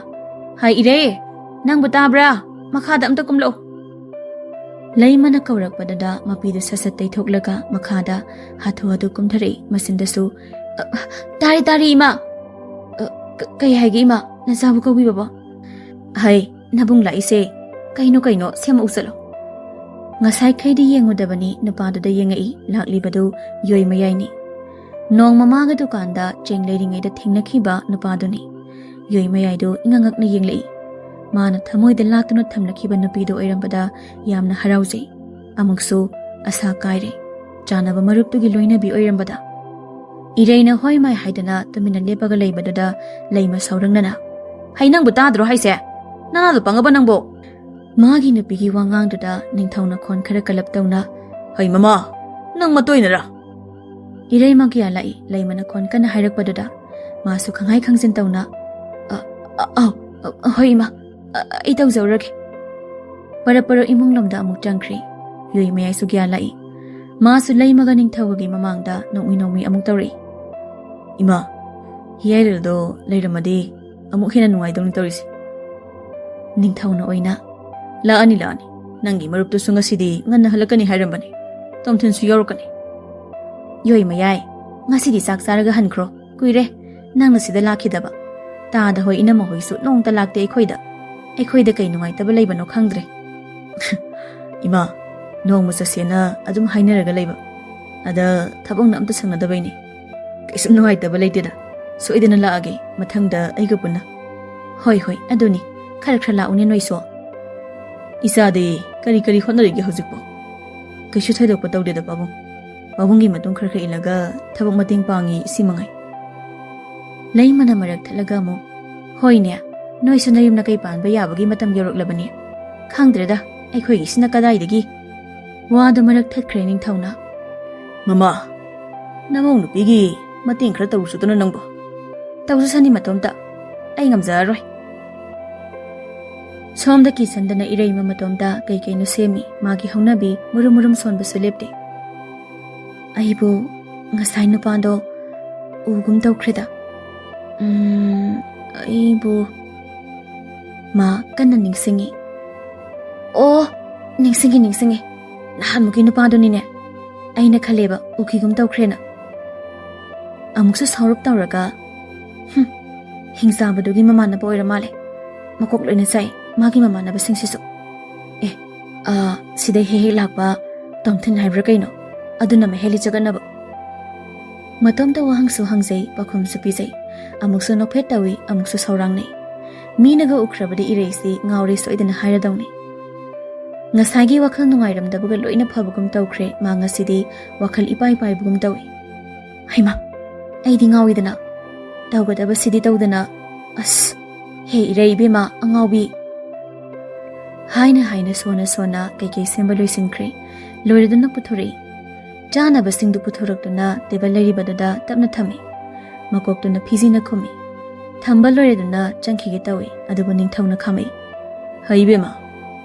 ꯍꯥꯏ ꯏꯔꯦ ꯅꯪꯕꯨ ꯇꯥꯕ꯭ꯔꯥ ꯃꯈꯥꯗ ꯑꯝꯇ ꯀꯨꯝꯂꯛꯎ ꯂꯩꯃꯅ ꯀꯧꯔꯛꯄꯗꯨꯗ ꯃꯄꯤꯗꯨ ꯁꯠ ꯇꯩꯊꯣꯛꯂꯒ ꯃꯈꯥꯗ ꯍꯥꯊꯨ ꯀꯨꯝꯊꯔꯛꯏ ꯃꯆꯤꯟꯗꯁꯨ ꯇꯥꯔꯤ ꯏꯃꯥ ꯀꯩ ꯍꯥꯏꯒꯦ ꯏꯃꯥ ꯅꯆꯥꯕꯨ ꯀꯧꯕꯤꯕꯕꯣ ꯍꯩ ꯅꯕꯨꯡ ꯂꯥꯛꯏꯁꯦ ꯀꯩꯅꯣ ꯁꯦꯝꯃꯛꯎ ꯆꯠꯂꯣ ꯉꯁꯥꯏꯈꯩꯗꯤ ꯌꯦꯡꯉꯨꯗꯕꯅꯤ ꯅꯨꯄꯥꯗꯨꯗ ꯌꯦꯡꯉꯛꯏ ꯂꯥꯛꯂꯤꯕꯗꯨ ꯌꯣꯏ ꯃꯌꯥꯏꯅꯤ ꯅꯣꯡ ꯃꯃꯥꯒ ꯗꯨꯀꯥꯟꯗ ꯆꯦꯡ ꯂꯩꯔꯤꯉꯩꯗ ꯊꯦꯡꯅꯈꯤꯕ ꯅꯨꯄꯥꯗꯨꯅꯤ ꯌꯣꯏ ꯃꯌꯥꯏꯗꯨ ꯏꯉꯛꯉꯛꯅ ꯌꯦꯡꯂꯛꯏ ꯃꯥꯅ ꯊꯃꯣꯏꯗ ꯂꯥꯠꯇꯨꯅ ꯊꯝꯂꯛꯈꯤꯕ ꯅꯨꯄꯤꯗꯨ ꯑꯣꯏꯔꯝꯕꯗ ꯌꯥꯝꯅ ꯍꯔꯥꯎꯖꯩ ꯑꯃꯨꯛꯁꯨ ꯑꯁꯥ ꯀꯥꯏꯔꯦ ꯆꯥꯅꯕ ꯃꯔꯨꯞꯇꯨꯒꯤ ꯂꯣꯏꯅꯕꯤ ꯑꯣꯏꯔꯝꯕꯗ ꯏꯔꯩꯅ ꯍꯣꯏ ꯃꯥꯏ ꯍꯥꯏꯗꯅ ꯇꯨꯃꯤꯟꯅ ꯂꯦꯞꯄꯒ ꯂꯩꯕꯗꯨꯗ ꯂꯩꯃ ꯁꯥꯎꯔꯪꯅꯅ ꯍꯩ ꯅꯪꯕꯨ ꯇꯥꯗ꯭ꯔꯣ ꯍꯥꯏꯁꯦ ꯅꯅꯥꯗꯣ ꯄꯪꯉꯕ ꯅꯪꯕꯣ ꯃꯥꯒꯤ ꯅꯨꯄꯤꯒꯤ ꯋꯥꯉꯥꯡꯗꯨꯗ ꯅꯤꯡꯊꯧꯅ ꯈꯣꯟ ꯈꯔ ꯀꯜꯂꯞ ꯇꯧꯅ ꯍꯩ ꯃꯃꯥ ꯅꯪ ꯃꯇꯣꯏꯅꯔꯥ ꯏꯔꯩꯃ ꯀꯌꯥ ꯂꯥꯛꯏ ꯂꯩꯃꯅ ꯈꯣꯟ ꯀꯟꯅ ꯍꯥꯏꯔꯛꯄꯗꯨꯗ ꯃꯥꯁꯨ ꯈꯪꯍꯥꯏ ꯈꯪꯖꯤꯟ ꯇꯧꯅ ꯍꯣꯏ ꯏꯃꯥ ꯑꯩ ꯇꯧꯖꯧꯔꯒꯦ ꯄꯔꯞ ꯏꯃꯨꯡ ꯂꯣꯝꯗ ꯑꯃꯨꯛ ꯆꯪꯈ꯭ꯔꯤ ꯌꯣꯏ ꯃꯌꯥꯏꯁꯨ ꯒ꯭ꯌꯥꯟ ꯂꯥꯛꯏ ꯃꯥꯁꯨ ꯂꯩꯃꯒ ꯅꯤꯡꯊꯧꯒꯤ ꯃꯃꯥꯡꯗ ꯅꯣꯛꯃꯤ ꯑꯃꯨꯛ ꯇꯧꯔꯛꯏ ꯏꯃꯥ ꯍꯤꯌꯥꯏꯔꯦꯜꯗꯣ ꯂꯩꯔꯝꯃꯗꯤ ꯑꯃꯨꯛ ꯍꯦꯟꯅ ꯅꯨꯡꯉꯥꯏꯗꯧꯅꯤ ꯇꯧꯔꯤꯁꯦ ꯅꯤꯡꯊꯧꯅ ꯑꯣꯏꯅ ꯂꯥꯛꯑꯅꯤ ꯅꯪꯒꯤ ꯃꯔꯨꯞꯇꯨꯁꯨ ꯉꯁꯤꯗꯤ ꯉꯟꯅ ꯍꯜꯂꯛꯀꯅꯤ ꯍꯥꯏꯔꯝꯕꯅꯤ ꯇꯣꯝꯊꯤꯟꯁꯨ ꯌꯧꯔꯛꯀꯅꯤ ꯌꯣꯏ ꯃꯌꯥꯏ ꯉꯁꯤꯗꯤ ꯆꯥꯛ ꯆꯥꯔꯒ ꯍꯟꯈ꯭ꯔꯣ ꯀꯨꯏꯔꯦ ꯅꯪꯅ ꯁꯤꯗ ꯂꯥꯛꯈꯤꯗꯕ ꯇꯥꯗ ꯍꯣꯏ ꯏꯅꯝꯃ ꯍꯣꯏꯁꯨ ꯅꯣꯡꯇ ꯂꯥꯛꯇꯦ ꯑꯩꯈꯣꯏꯗ ꯀꯩ ꯅꯨꯡꯉꯥꯏꯇꯕ ꯂꯩꯕꯅꯣ ꯈꯪꯗ꯭ꯔꯦ ꯏꯃꯥ ꯅꯣꯡꯃ ꯆꯠꯁꯦꯅ ꯑꯗꯨꯝ ꯍꯥꯏꯅꯔꯒ ꯂꯩꯕ ꯑꯗ ꯊꯕꯛꯅ ꯑꯝꯇ ꯁꯪꯅꯗꯕꯩꯅꯤ ꯀꯩꯁꯨꯝ ꯅꯨꯡꯉꯥꯏꯇꯕ ꯂꯩꯇꯦꯗ ꯁꯣꯏꯗꯅ ꯂꯥꯛꯑꯒꯦ ꯃꯊꯪꯗ ꯑꯩꯒ ꯄꯨꯟꯅ ꯍꯣꯏ ꯑꯗꯨꯅꯤ ꯈꯔ ꯂꯥꯛꯎꯅꯦ ꯅꯣꯏꯁꯨ ꯏꯆꯥꯗꯤ ꯀꯔꯤ ꯍꯣꯠꯅꯔꯤꯒꯦ ꯍꯧꯖꯤꯛꯄꯣ ꯀꯩꯁꯨ ꯊꯣꯏꯗꯣꯛꯄ ꯇꯧꯗꯦꯗ ꯄꯥꯕꯨꯡꯒꯤ ꯃꯇꯨꯡ ꯈꯔ ꯏꯜꯂꯒ ꯊꯕꯛ ꯃꯇꯦꯡ ꯄꯥꯡꯉꯤ ꯁꯤ ꯃꯉꯥꯏ ꯂꯩꯃꯅ ꯃꯔꯛ ꯊꯠꯂꯒ ꯑꯃꯨꯛ ꯍꯣꯏꯅꯦ ꯅꯣꯏꯁꯨ ꯅꯌꯨꯝ ꯅꯀꯩ ꯄꯥꯟꯕ ꯌꯥꯕꯒꯤ ꯃꯇꯝ ꯌꯧꯔꯛꯂꯕꯅꯤ ꯈꯪꯗ꯭ꯔꯦꯗ ꯑꯩꯈꯣꯏꯒꯤꯁꯤꯅ ꯀꯗꯥꯏꯗꯒꯤ ꯋꯥꯗꯨ ꯃꯔꯛ ꯊꯠꯈ꯭ꯔꯦ ꯅꯤꯡꯊꯧꯅ ꯃꯃꯥ ꯅꯃꯧ ꯅꯨꯄꯤꯒꯤ ꯃꯇꯦꯡ ꯈꯔ ꯇꯧꯔꯨꯁꯨꯗꯅ ꯅꯪꯕꯣ ꯇꯧꯖꯁꯅꯤ ꯃꯇꯣꯝꯇ ꯑꯩ ꯉꯝꯖꯔꯔꯣꯏ ꯁꯣꯝꯗ ꯀꯤꯁꯟꯗꯅ ꯏꯔꯩꯃ ꯃꯇꯣꯝꯇ ꯀꯩꯀꯩꯅꯣ ꯁꯦꯝꯃꯤ ꯃꯥꯒꯤ ꯍꯧꯅꯕꯤ ꯃꯨꯔꯨꯝ ꯁꯣꯟꯕꯁꯨ ꯂꯦꯞꯇꯦ ꯑꯩꯕꯨ ꯉꯁꯥꯏ ꯅꯨꯄꯥꯗꯣ ꯎꯒꯨꯝ ꯇꯧꯈ꯭ꯔꯦꯗ ꯑꯩꯕꯨ ꯃꯥ ꯀꯟꯅ ꯅꯤꯡꯁꯤꯡꯉꯤ ꯑꯣ ꯅꯤꯡꯁꯤꯡꯉꯤ ꯅꯍꯥꯟꯃꯨꯛꯀꯤ ꯅꯨꯄꯥꯗꯨꯅꯤꯅꯦ ꯑꯩꯅ ꯈꯜꯂꯦꯕ ꯎꯈꯤꯒꯨꯝ ꯇꯧꯈ꯭ꯔꯦꯅ ꯑꯃꯨꯛꯁꯨ ꯁꯥꯎꯔꯞ ꯇꯧꯔꯒ ꯍꯤꯡꯆꯥꯕꯗꯨꯒꯤ ꯃꯃꯥꯟꯅꯕ ꯑꯣꯏꯔ ꯃꯥꯜꯂꯦ ꯃꯀꯣꯛ ꯂꯣꯏꯅ ꯆꯥꯏ ꯃꯥꯒꯤ ꯃꯃꯥꯟꯅꯕꯁꯤꯡꯁꯤꯁꯨ ꯁꯤꯗꯩ ꯍꯦꯛ ꯂꯥꯛꯄ ꯇꯣꯝꯊꯤꯟ ꯍꯥꯏꯕ꯭ꯔꯥ ꯀꯩꯅꯣ ꯑꯗꯨꯅ ꯃꯍꯦꯜꯂꯤ ꯆꯒꯠꯅꯕ ꯃꯇꯣꯝꯇ ꯋꯥꯍꯪꯁꯨ ꯍꯪꯖꯩ ꯄꯥꯈꯨꯝꯁꯨ ꯄꯤꯖꯩ ꯑꯃꯨꯛꯁꯨ ꯅꯣꯛꯐꯦꯠ ꯇꯧꯏ ꯑꯃꯨꯛꯁꯨ ꯁꯥꯎꯔꯥꯡꯅꯩ ꯃꯤꯅꯒ ꯎꯈ꯭ꯔꯕꯗꯤ ꯏꯔꯩꯁꯤ ꯉꯥꯎꯔꯦ ꯁꯣꯏꯗꯅ ꯍꯥꯏꯔꯗꯧꯅꯤ ꯉꯁꯥꯏꯒꯤ ꯋꯥꯈꯜ ꯅꯨꯡꯉꯥꯏꯔꯝꯗꯕꯒ ꯂꯣꯏꯅ ꯐꯕꯒꯨꯝ ꯇꯧꯈ꯭ꯔꯦ ꯃꯥ ꯉꯁꯤꯗꯤ ꯋꯥꯈꯜ ꯏꯄꯥꯏ ꯄꯥꯏꯕꯒꯨꯝ ꯇꯧꯏ ꯍꯩꯃꯥ ꯑꯩꯗꯤ ꯉꯥꯎꯏꯗꯅ ꯇꯧꯒꯗꯕꯁꯤꯗꯤ ꯇꯧꯗꯅ ꯑꯁ ꯍꯦ ꯏꯔꯩ ꯏꯕꯦꯝꯃ ꯑꯉꯥꯎꯕꯤ ꯍꯥꯏꯅ ꯁꯣꯟꯅ ꯀꯩꯀꯩ ꯁꯦꯝꯕ ꯂꯣꯏꯁꯤꯟꯈ꯭ꯔꯦ ꯂꯣꯏꯔꯗꯨꯅ ꯄꯨꯊꯣꯔꯛꯏ ꯆꯥꯅꯕꯁꯤꯡꯗꯨ ꯄꯨꯊꯣꯔꯛꯇꯨꯅ ꯇꯦꯕꯜ ꯂꯩꯔꯤꯕꯗꯨꯗ ꯇꯞꯅ ꯊꯝꯃꯤ ꯃꯀꯣꯛꯇꯨꯅ ꯐꯤꯖꯤꯅ ꯈꯨꯝꯃꯤ ꯊꯝꯕ ꯂꯣꯏꯔꯗꯨꯅ ꯆꯪꯈꯤꯒꯦ ꯇꯧꯏ ꯑꯗꯨꯕꯨ ꯅꯤꯡꯊꯧꯅ ꯈꯥꯝꯃꯛꯏ ꯍꯩ ꯏꯕꯦꯝꯃ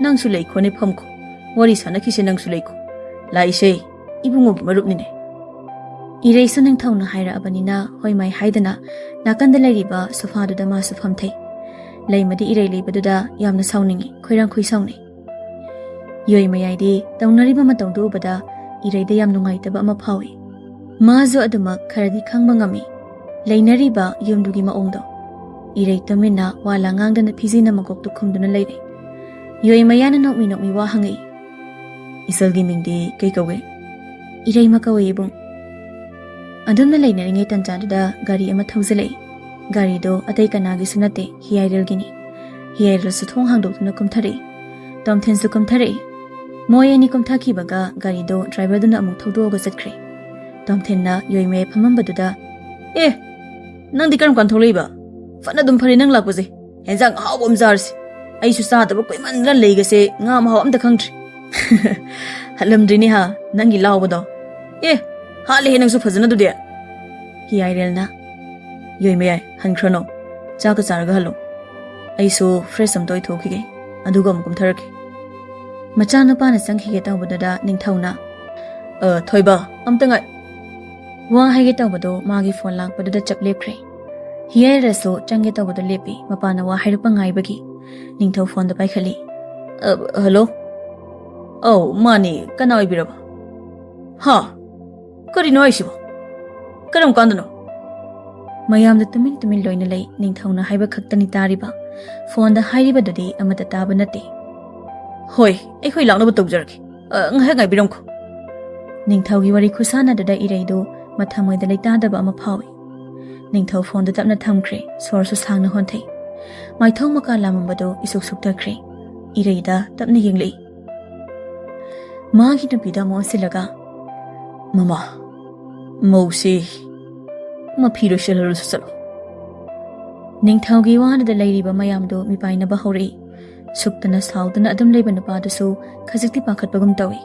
ꯅꯪꯁꯨ ꯂꯩꯈꯣꯅꯦ ꯐꯝꯈꯣ ꯋꯥꯔꯤ ꯁꯥꯟꯅꯈꯤꯁꯦ ꯅꯪꯁꯨ ꯂꯩꯈꯣ ꯂꯥꯛꯏꯁꯦ ꯏꯕꯨꯡꯉꯣꯒꯤ ꯃꯔꯨꯞꯅꯤꯅꯦ ꯏꯔꯩꯁꯨ ꯅꯤꯡꯊꯧꯅ ꯍꯥꯏꯔꯛꯑꯕꯅꯤꯅ ꯍꯣꯏ ꯃꯥꯏ ꯍꯥꯏꯗꯅ ꯅꯥꯀꯟꯗ ꯂꯩꯔꯤꯕ ꯁꯣꯐꯥꯗꯨꯗ ꯃꯥꯁꯨ ꯐꯝꯊꯩ ꯂꯩꯃꯗꯤ ꯏꯔꯩ ꯂꯩꯕꯗꯨꯗ ꯌꯥꯝꯅ ꯁꯥꯎꯅꯤꯡꯉꯤ ꯈꯣꯏꯔꯥꯡ ꯁꯥꯎꯅꯩ ꯌꯣꯏ ꯃꯌꯥꯏꯗꯤ ꯇꯧꯅꯔꯤꯕ ꯃꯇꯧꯗꯨ ꯎꯕꯗ ꯏꯔꯩꯗ ꯌꯥꯝ ꯅꯨꯡꯉꯥꯏꯇꯕ ꯑꯃ ꯐꯥꯎꯏ ꯃꯥꯁꯨ ꯑꯗꯨꯃꯛ ꯈꯔꯗꯤ ꯈꯪꯕ ꯉꯝꯃꯤ ꯂꯩꯅꯔꯤꯕ ꯌꯨꯝꯗꯨꯒꯤ ꯃꯑꯣꯡꯗꯣ ꯏꯔꯩ ꯇꯨꯃꯤꯟꯅ ꯋꯥ ꯉꯥꯡꯗꯅ ꯐꯤꯖꯤꯅ ꯃꯀꯣꯛꯇꯨ ꯈꯨꯝꯗꯨꯅ ꯂꯩꯔꯦ ꯌꯣꯏ ꯃꯌꯥꯅ ꯅꯣꯛꯃꯤ ꯋꯥ ꯍꯪꯉꯛꯏ Isalgi mingdi kay kawe. Iray makawe ibong. Adum na lainari tanjadada gari ama thawzalai. Gari do atay kanagi sunate hiyairil gini. Hiyairil su thong hangdok na kumthari. Tomthen su kumthari. Moy ani kumthaki baga gari do driver duna amuk thawdo ga satkre. Tomthen na yoime phamambaduda nang dikaram kan tholei ba. Fana dum phari nang lakpaje. Henzang hawbom zarsi. Ai su sa daba koiman ran leiga se ngam haw am da khangtri. Halamdrini ha nangi lawbado. Hale nang su phajana du de. Hiyairil na. Yoime ai hankhrono. Chaka charga halo. Ai su fresh am toy thokige. Aduga am kumtharake. Machana pa na sangkhige tawbadada ningthauna. Thoiba amtangai. Wa haige tawbado magi phone lakpadada chap lepkhre. Hiyairil so change tawbado lepi mapana wa hairupa ngaibagi. Ningthau phone da paikhali. Hello. Oh, mani kana oibiraba. Ha. Kari no aisibo. Karam kandano. Mayam da tumin loina lay ningthauna haiba khaktani tariba. Phone da hairiba dadi amata taba nate. Hoi, ekhoi laknaba tawjaraki. Ngha ngai biramko. Ningthau gi wari khusana dada iraido mathamoi da leitadaba ama phawi. Ningthau phone da tapna thamkhre swar su sangna honthei. Maithong maka lamambado isuk suktakre. Iraida tapna yenglei. Magi napida mo silaga. Mama. Mausi. Mapiro shalaru salo. Ningthau gi wana da lairiba mayamdo mipaina bahori. Suktana saudana adam leiba napa so khazikti pakhat pagum tawi.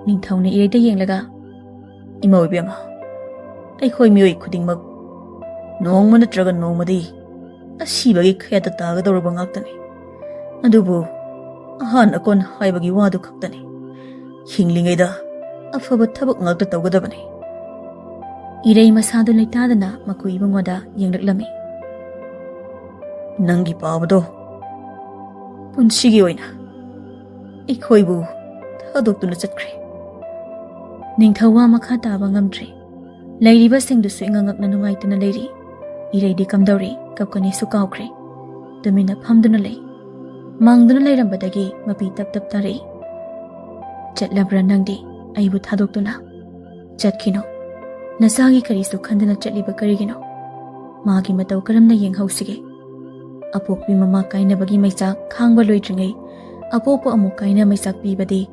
Ningthau ne iraida yenglaga. Imoi bema. Ai khoi mioi khudingmak. Nongma natraga nongmadi. Asibagi khayata taga dawraba ngaktani. Adubu ahan akon haibagi wadu khaktani. Hinglingaida afaba thabak ngakta tawgadabani. Iray masado leitadana makui bangwada yenglaklami. Nangi pabado punsigi oina ikhoibu thadoktuna chatkre. Ningthawa makha taba ngamdre. Lairiba singdusu ingangakna nungaituna leiri. Iraidi kamdauri kapkani su kaukre. Dumina phamduna lei. Mangduna leirambadagi mapi tap tap tarei. Chatlabra nangdi aibu thadoktuna. Chatkino. Nasagi karisu khandana chatliba karigino. Magi matau karamna yenghausige. Apokpi mama kainabagi maisak khangba loitringai. Apokpo amuk kaina maisak pibadi.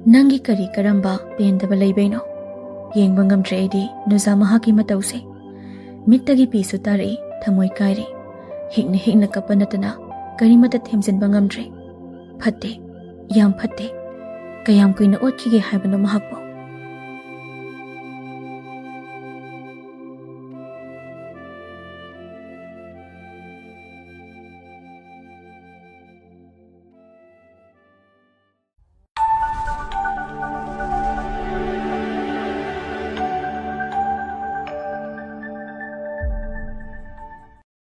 Nangi kari karamba pendaba leibaino. Yengba ngamdre aidi nuza mahaki matause. Mittagi pisu tari thamoi kairi. Hikna kapanatana karimata themjinba ngamdre. Phatte yam phatte. Kayam kuina otkige haibano mahakpo.